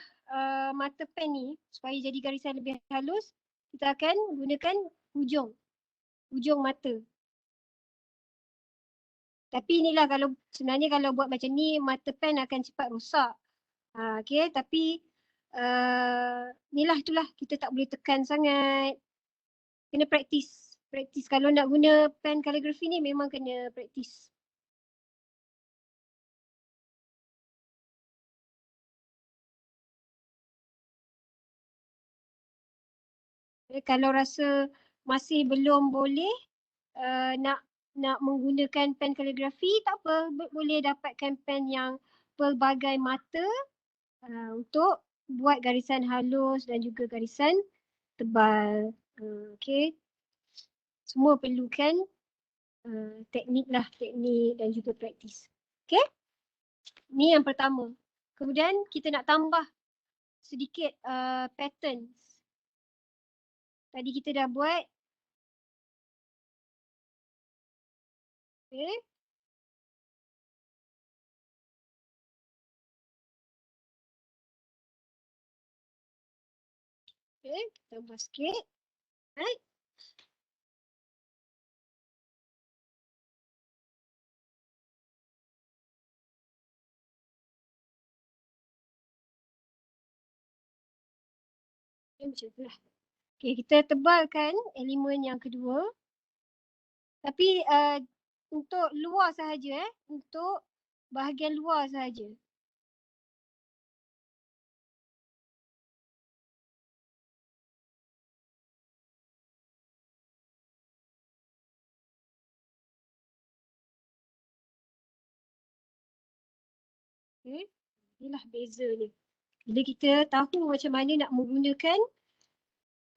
mata pen ni supaya jadi garisan lebih halus, kita akan gunakan hujung mata. Tapi inilah sebenarnya kalau buat macam ni, mata pen akan cepat rosak. Okay, tapi itulah kita tak boleh tekan sangat. Kena praktis. Kalau nak guna pen kaligrafi ni memang kena praktis. Kalau rasa masih belum boleh nak menggunakan pen kaligrafi, tak apa, boleh dapatkan pen yang pelbagai mata untuk buat garisan halus dan juga garisan tebal. Okay. Semua perlukan teknik dan juga praktis. Okay. Ni yang pertama. Kemudian kita nak tambah sedikit patterns. Tadi kita dah buat. Okay. Okay, tambah sikit. Right. Macam tu lah. Okay, kita tebalkan elemen yang kedua. Tapi untuk luar sahaja untuk bahagian luar sahaja. Okay, inilah beza ni. Bila kita tahu macam mana nak menggunakan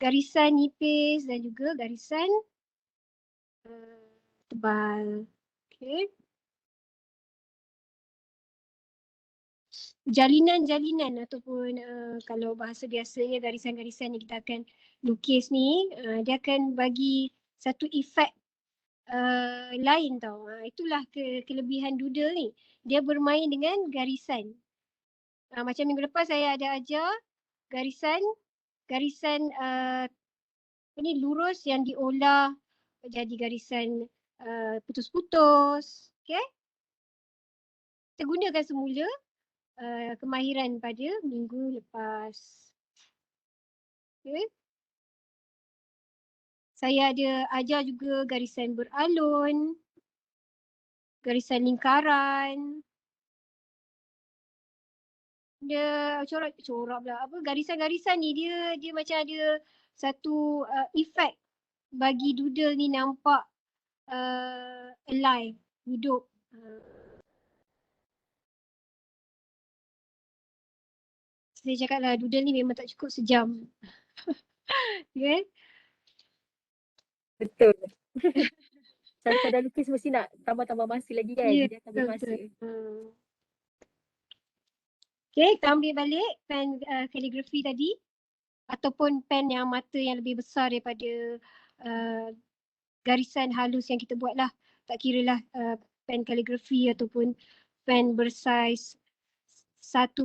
garisan nipis dan juga garisan tebal. Okay. Jalinan-jalinan ataupun kalau bahasa biasanya garisan-garisan yang kita akan lukis ni, dia akan bagi satu efek lain tau. Itulah kelebihan doodle ni. Dia bermain dengan garisan. Macam minggu lepas saya ada ajar garisan ini lurus yang diolah jadi garisan putus-putus. Okay. Kita gunakan semula kemahiran pada minggu lepas. Okay. Saya ada ajar juga garisan beralun, garisan lingkaran. Dia corak pula apa, garisan-garisan ni dia macam ada satu efek bagi doodle ni nampak alive, hidup. Saya cakap lah doodle ni memang tak cukup sejam. Okay. Betul. Kalau dah lukis mesti nak tambah-tambah masa lagi kan. Ya, Dia akan ambil masa. betul. Okay, kita ambil balik pen kaligrafi tadi ataupun pen yang mata yang lebih besar daripada garisan halus yang kita buat lah. Tak kira lah pen kaligrafi ataupun pen bersaiz 1.0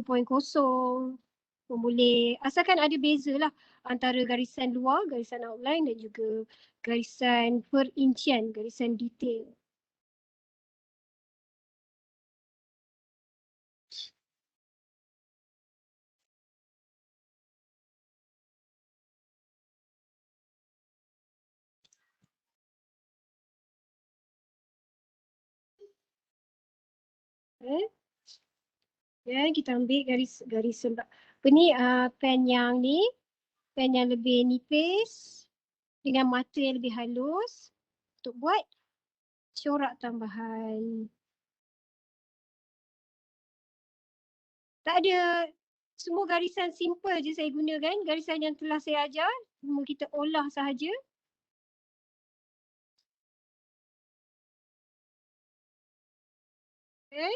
pun boleh. Asalkan ada beza lah antara garisan luar, garisan outline dan juga garisan perincian, garisan detail. Dan kita ambil garis apa ni, pen yang ni, pen yang lebih nipis dengan mata yang lebih halus untuk buat corak tambahan. Tak ada, semua garisan simple je saya gunakan, garisan yang telah saya ajar, semua kita olah sahaja. Okay.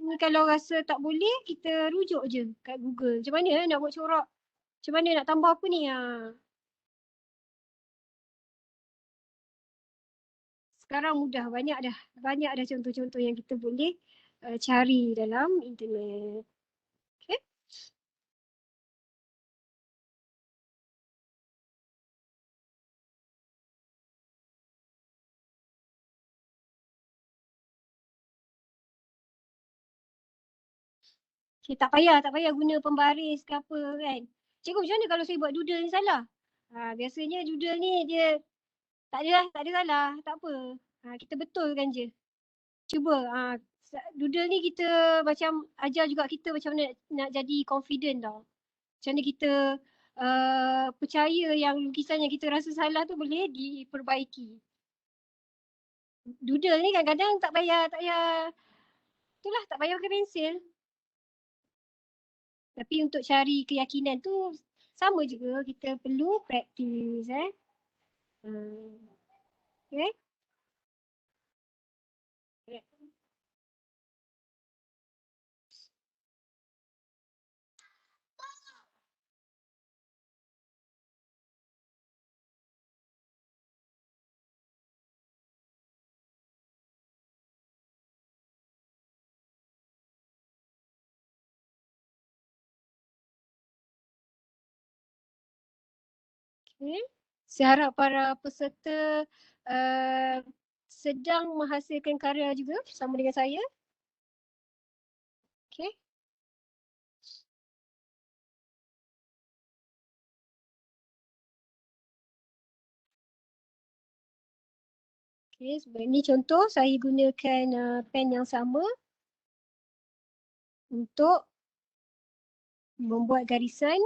Ni kalau rasa tak boleh, kita rujuk je kat Google. Macam mana nak buat corak? Macam mana nak tambah apa ni? Sekarang mudah, banyak dah contoh-contoh yang kita boleh cari dalam internet. Okay. Okay, tak payah guna pembaris ke apa kan. Cikgu macam mana kalau saya buat doodle ni salah? Biasanya doodle ni dia tak ada salah, tak apa. Kita betulkan je. Cuba doodle ni kita macam ajar juga kita macam mana nak jadi confident tau. Macam mana kita percaya yang lukisan yang kita rasa salah tu boleh diperbaiki. Doodle ni kadang-kadang tak payah itulah tak payah pakai pensil. Tapi untuk cari keyakinan tu sama juga, kita perlu praktis Okay. Okay. Saya harap para peserta sedang menghasilkan karya juga sama dengan saya. Okay. Okay, ini contoh saya gunakan pen yang sama untuk membuat garisan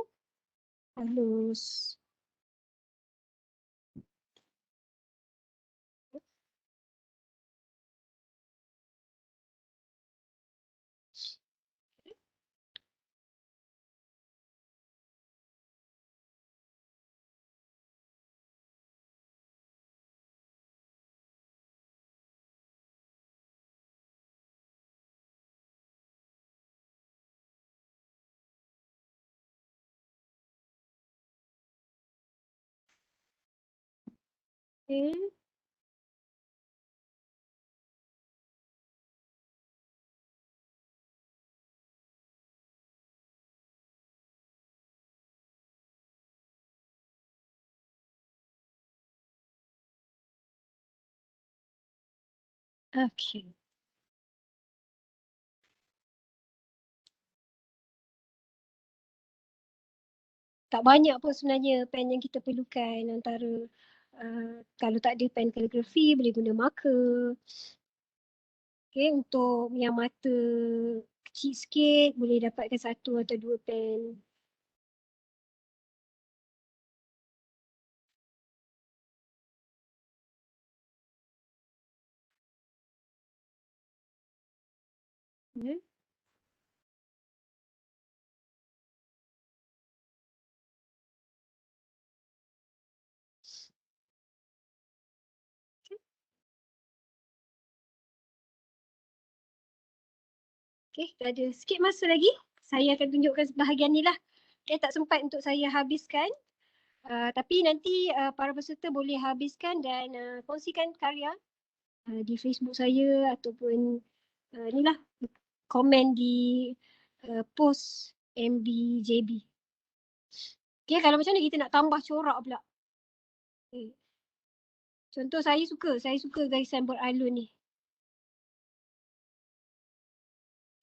halus. Okay. Okay. Tak banyak pun sebenarnya pen yang kita perlukan, antara kalau tak ada pen kaligrafi boleh guna marker. Okay, untuk yang mata kecil sikit boleh dapatkan 1 atau 2 pen. Hmm. Okay, ada sikit masa lagi. Saya akan tunjukkan bahagian ni lah. Okay, tak sempat untuk saya habiskan. Tapi nanti para peserta boleh habiskan dan kongsikan karya di Facebook saya ataupun ni lah, komen di post MBJB. Okay, kalau macam ni kita nak tambah corak pula. Okay. Contoh saya suka garisan beralun ni.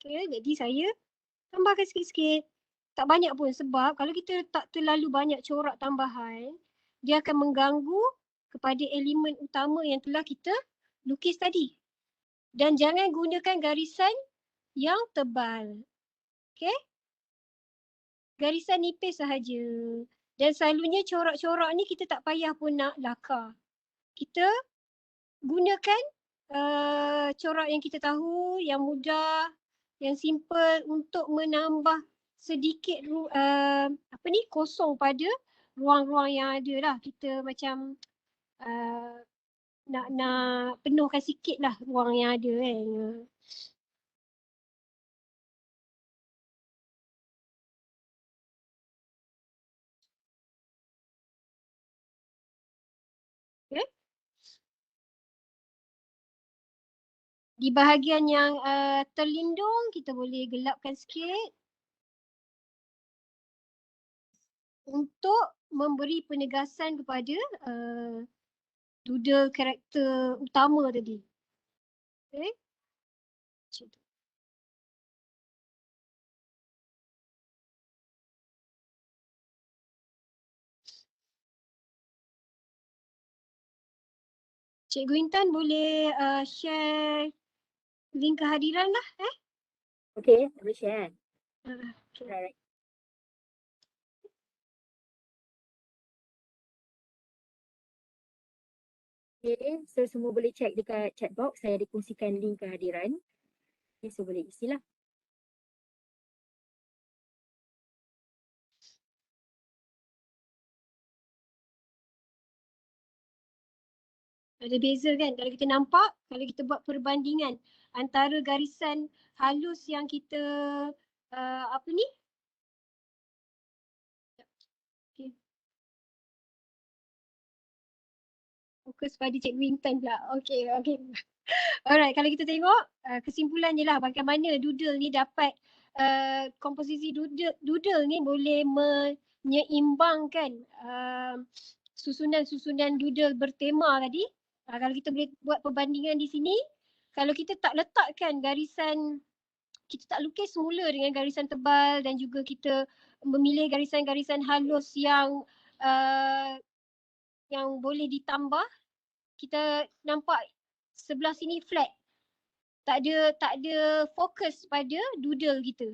Okay, jadi saya tambahkan sikit-sikit. Tak banyak pun, sebab kalau kita tak terlalu banyak corak tambahan, dia akan mengganggu kepada elemen utama yang telah kita lukis tadi. Dan jangan gunakan garisan yang tebal. Okay? Garisan nipis sahaja. Dan selalunya corak-corak ni kita tak payah pun nak lakar. Kita gunakan corak yang kita tahu, yang mudah, yang simple untuk menambah sedikit kosong pada ruang-ruang yang ada lah. Kita macam nak penuhkan sikit lah ruang yang ada kan. Okay. Di bahagian yang terlindung, kita boleh gelapkan sikit untuk memberi penegasan kepada doodle karakter utama tadi. Okay. Macam tu. Cikgu Intan boleh share link kehadiran lah. Okay, boleh share. Okay. Alright. Okay, so semua boleh check dekat chat box. Saya ada kongsikan link kehadiran. Okay, so boleh isilah. Ada beza kan kalau kita nampak, kalau kita buat perbandingan antara garisan halus yang kita okay. Fokus pada Cikgu Intan pula. Okay. Alright, kalau kita tengok kesimpulannya lah bagaimana doodle ni dapat komposisi doodle ni boleh menyeimbangkan susunan doodle bertema tadi, kalau kita boleh buat perbandingan di sini, kalau kita tak letakkan garisan, kita tak lukis semula dengan garisan tebal dan juga kita memilih garisan-garisan halus yang boleh ditambah, kita nampak sebelah sini flat. Tak ada fokus pada doodle kita.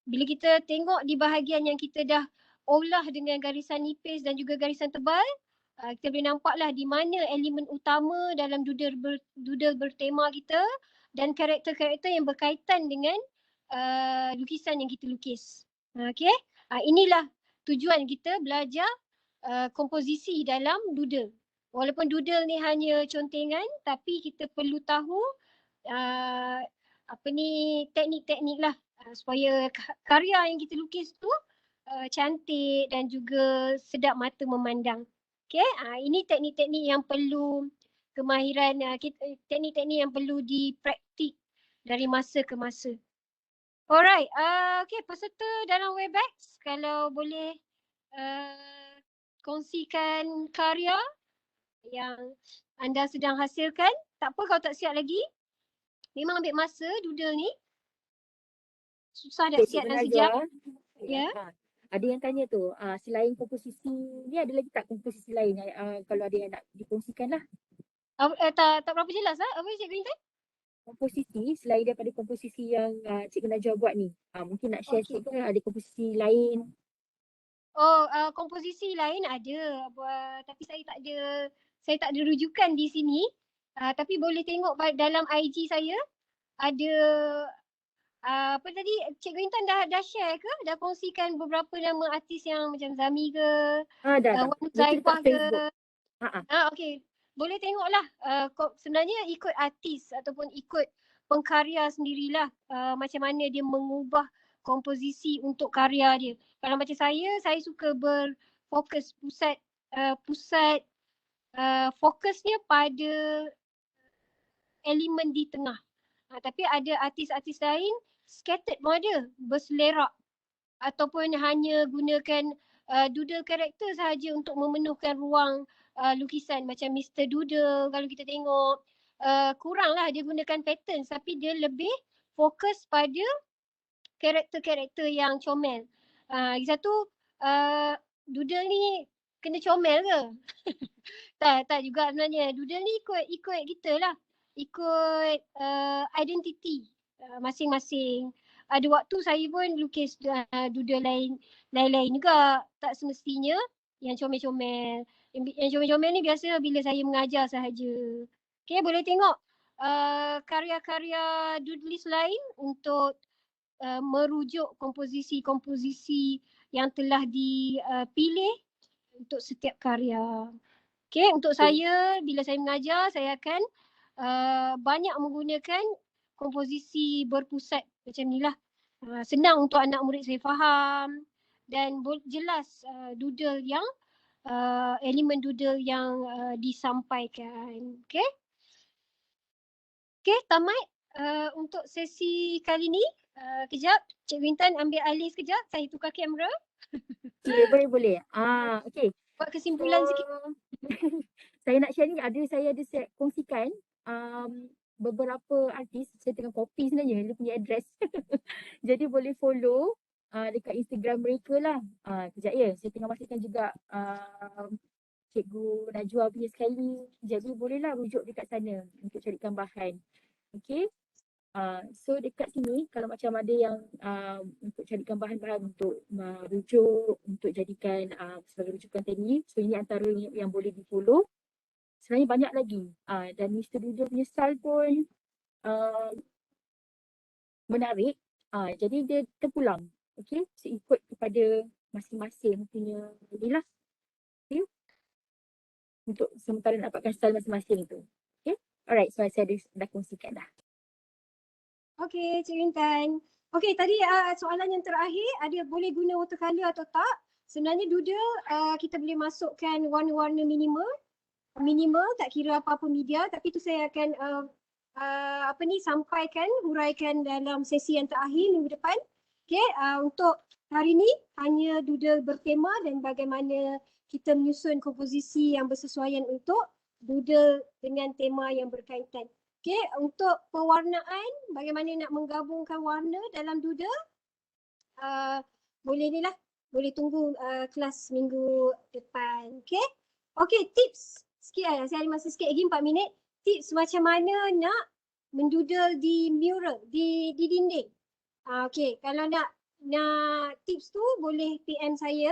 Bila kita tengok di bahagian yang kita dah olah dengan garisan nipis dan juga garisan tebal, kita boleh nampaklah di mana elemen utama dalam doodle bertema kita dan karakter-karakter yang berkaitan dengan lukisan yang kita lukis. Okay? Inilah tujuan kita belajar komposisi dalam doodle. Walaupun doodle ni hanya contengan, tapi kita perlu tahu teknik-teknik lah supaya karya yang kita lukis tu cantik dan juga sedap mata memandang. Okay, ini teknik-teknik yang perlu kemahiran, teknik-teknik yang perlu dipraktik dari masa ke masa. Alright, okay, peserta dalam Webex kalau boleh kongsikan karya yang anda sedang hasilkan. Tak apa kalau tak siap lagi. Memang ambil masa doodle ni. Susah nak siap dalam sekejap. Ya. Ada yang tanya tu, selain komposisi ni ada lagi tak komposisi lain kalau ada yang nak dikongsikan lah. Tak berapa jelas lah. Apa Cikgu Intan? Komposisi selain daripada komposisi yang Cikgu Najwa buat ni. Mungkin nak share sikit ke ada komposisi lain? Komposisi lain ada. Tapi saya tak ada rujukan di sini. Tapi boleh tengok dalam IG saya ada apa tadi Cikgu Intan dah share ke? Dah kongsikan beberapa nama artis yang macam Zami ke? Dah. Wanu Zaifah ke? Okey. Boleh tengoklah. Sebenarnya ikut artis ataupun ikut pengkarya sendirilah macam mana dia mengubah komposisi untuk karya dia. Kalau macam saya suka berfokus pusat fokusnya pada elemen di tengah. Tapi ada artis-artis lain scattered pun ada, berselerak ataupun hanya gunakan doodle karakter sahaja untuk memenuhkan ruang lukisan macam Mr. Doodle. Kalau kita tengok kuranglah dia gunakan pattern tapi dia lebih fokus pada karakter-karakter yang comel. Lagi satu, doodle ni kena comel ke? Tak juga sebenarnya. Doodle ni ikut kita lah. Ikut identiti masing-masing. Ada waktu saya pun lukis doodle lain juga. Tak semestinya yang comel-comel. Yang comel-comel ni biasa bila saya mengajar sahaja. Okay, boleh tengok karya-karya doodlist lain untuk merujuk komposisi-komposisi yang telah dipilih untuk setiap karya. Okay, untuk saya bila saya mengajar saya akan banyak menggunakan komposisi berpusat macam ni lah. Senang untuk anak murid saya faham dan jelas doodle yang elemen doodle yang disampaikan. Okay. Okay, tamat untuk sesi kali ni. Kejap, Cikgu Intan ambil alih sekejap. Saya tukar kamera. Okay, boleh. Okay. Buat kesimpulan sikit. Saya nak share ni, saya ada kongsikan beberapa artis. Saya tengah copy sebenarnya, dia punya address. Jadi boleh follow dekat Instagram mereka lah. Kejap ya, saya tengah masukkan juga Cikgu Najwa punya sekali. Jadi bolehlah rujuk dekat sana untuk carikan bahan. Okay. So dekat sini kalau macam ada yang untuk carikan bahan-bahan untuk rujuk, untuk jadikan sebagai rujukan tadi. So ini antara yang boleh di follow. Sebenarnya banyak lagi. Dan Mr. Doodle punya style pun menarik. Jadi dia terpulang. Okay. So ikut kepada masing-masing punya inilah. Okay. Untuk sementara dapatkan style masing-masing tu. Okay. Alright. So saya dah kongsikan dah. Okey, Cikgu Intan. Okey, tadi soalan yang terakhir, ada boleh guna watercolor atau tak? Sebenarnya doodle kita boleh masukkan warna-warna minimal, tak kira apa-apa media, tapi tu saya akan sampaikan, huraikan dalam sesi yang terakhir minggu depan. Okey, untuk hari ni hanya doodle bertema dan bagaimana kita menyusun komposisi yang bersesuaian untuk doodle dengan tema yang berkaitan. Okey, untuk pewarnaan, bagaimana nak menggabungkan warna dalam doodle, boleh ni lah, boleh tunggu kelas minggu depan. Okey, tips sikit saya ada masa sikit lagi 4 minit. Tips macam mana nak mendoodle di mural, di dinding. Okey, kalau nak tips tu boleh PM saya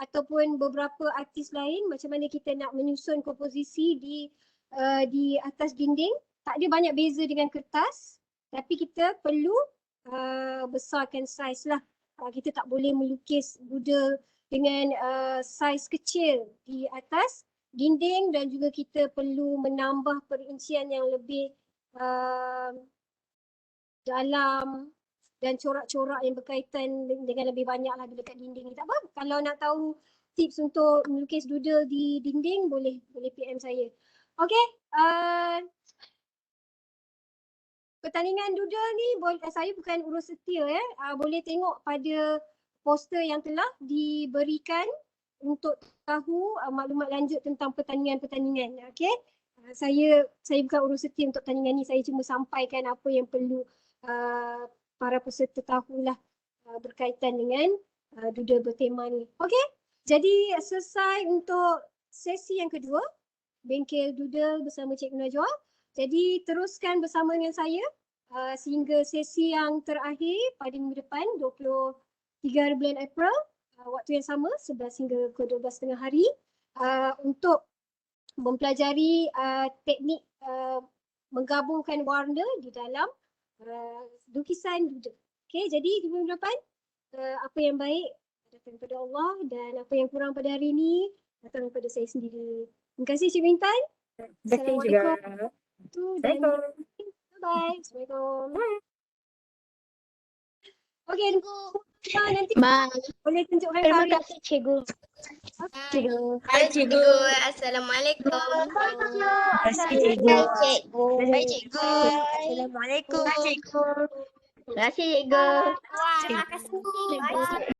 ataupun beberapa artis lain macam mana kita nak menyusun komposisi di atas dinding. Tak ada banyak beza dengan kertas, tapi kita perlu besarkan saiz lah. Kita tak boleh melukis doodle dengan saiz kecil di atas dinding dan juga kita perlu menambah perincian yang lebih dalam dan corak-corak yang berkaitan dengan lebih banyak lah dekat dinding ni. Tak apa, kalau nak tahu tips untuk melukis doodle di dinding boleh PM saya. Okey, pertandingan doodle ni saya bukan urus setia boleh tengok pada poster yang telah diberikan untuk tahu maklumat lanjut tentang pertandingan-pertandingan. Okey. Saya bukan urus setia untuk pertandingan ni, saya cuma sampaikan apa yang perlu para peserta tahulah berkaitan dengan doodle bertema ni. Okey. Jadi selesai untuk sesi yang kedua, Bengkel Doodle bersama Cikgu Najwa. Jadi teruskan bersama dengan saya sehingga sesi yang terakhir pada minggu depan 23 bulan April, waktu yang sama 11 hingga ke 12 tengah hari untuk mempelajari teknik menggabungkan warna di dalam lukisan doodle. Okey, jadi di minggu depan apa yang baik datang daripada Allah dan apa yang kurang pada hari ini datang daripada saya sendiri. Terima kasih Cik Bintan. Terima kasih juga. Bye. Assalamualaikum. Okey, nanti boleh tunjukkan Terima karya. kasih cikgu. Cikgu. Hai cikgu. Assalamualaikum. Terima kasih cikgu. Cikgu. Hai cikgu. Assalamualaikum. Terima kasih cikgu. Terima kasih cikgu. Terima kasih.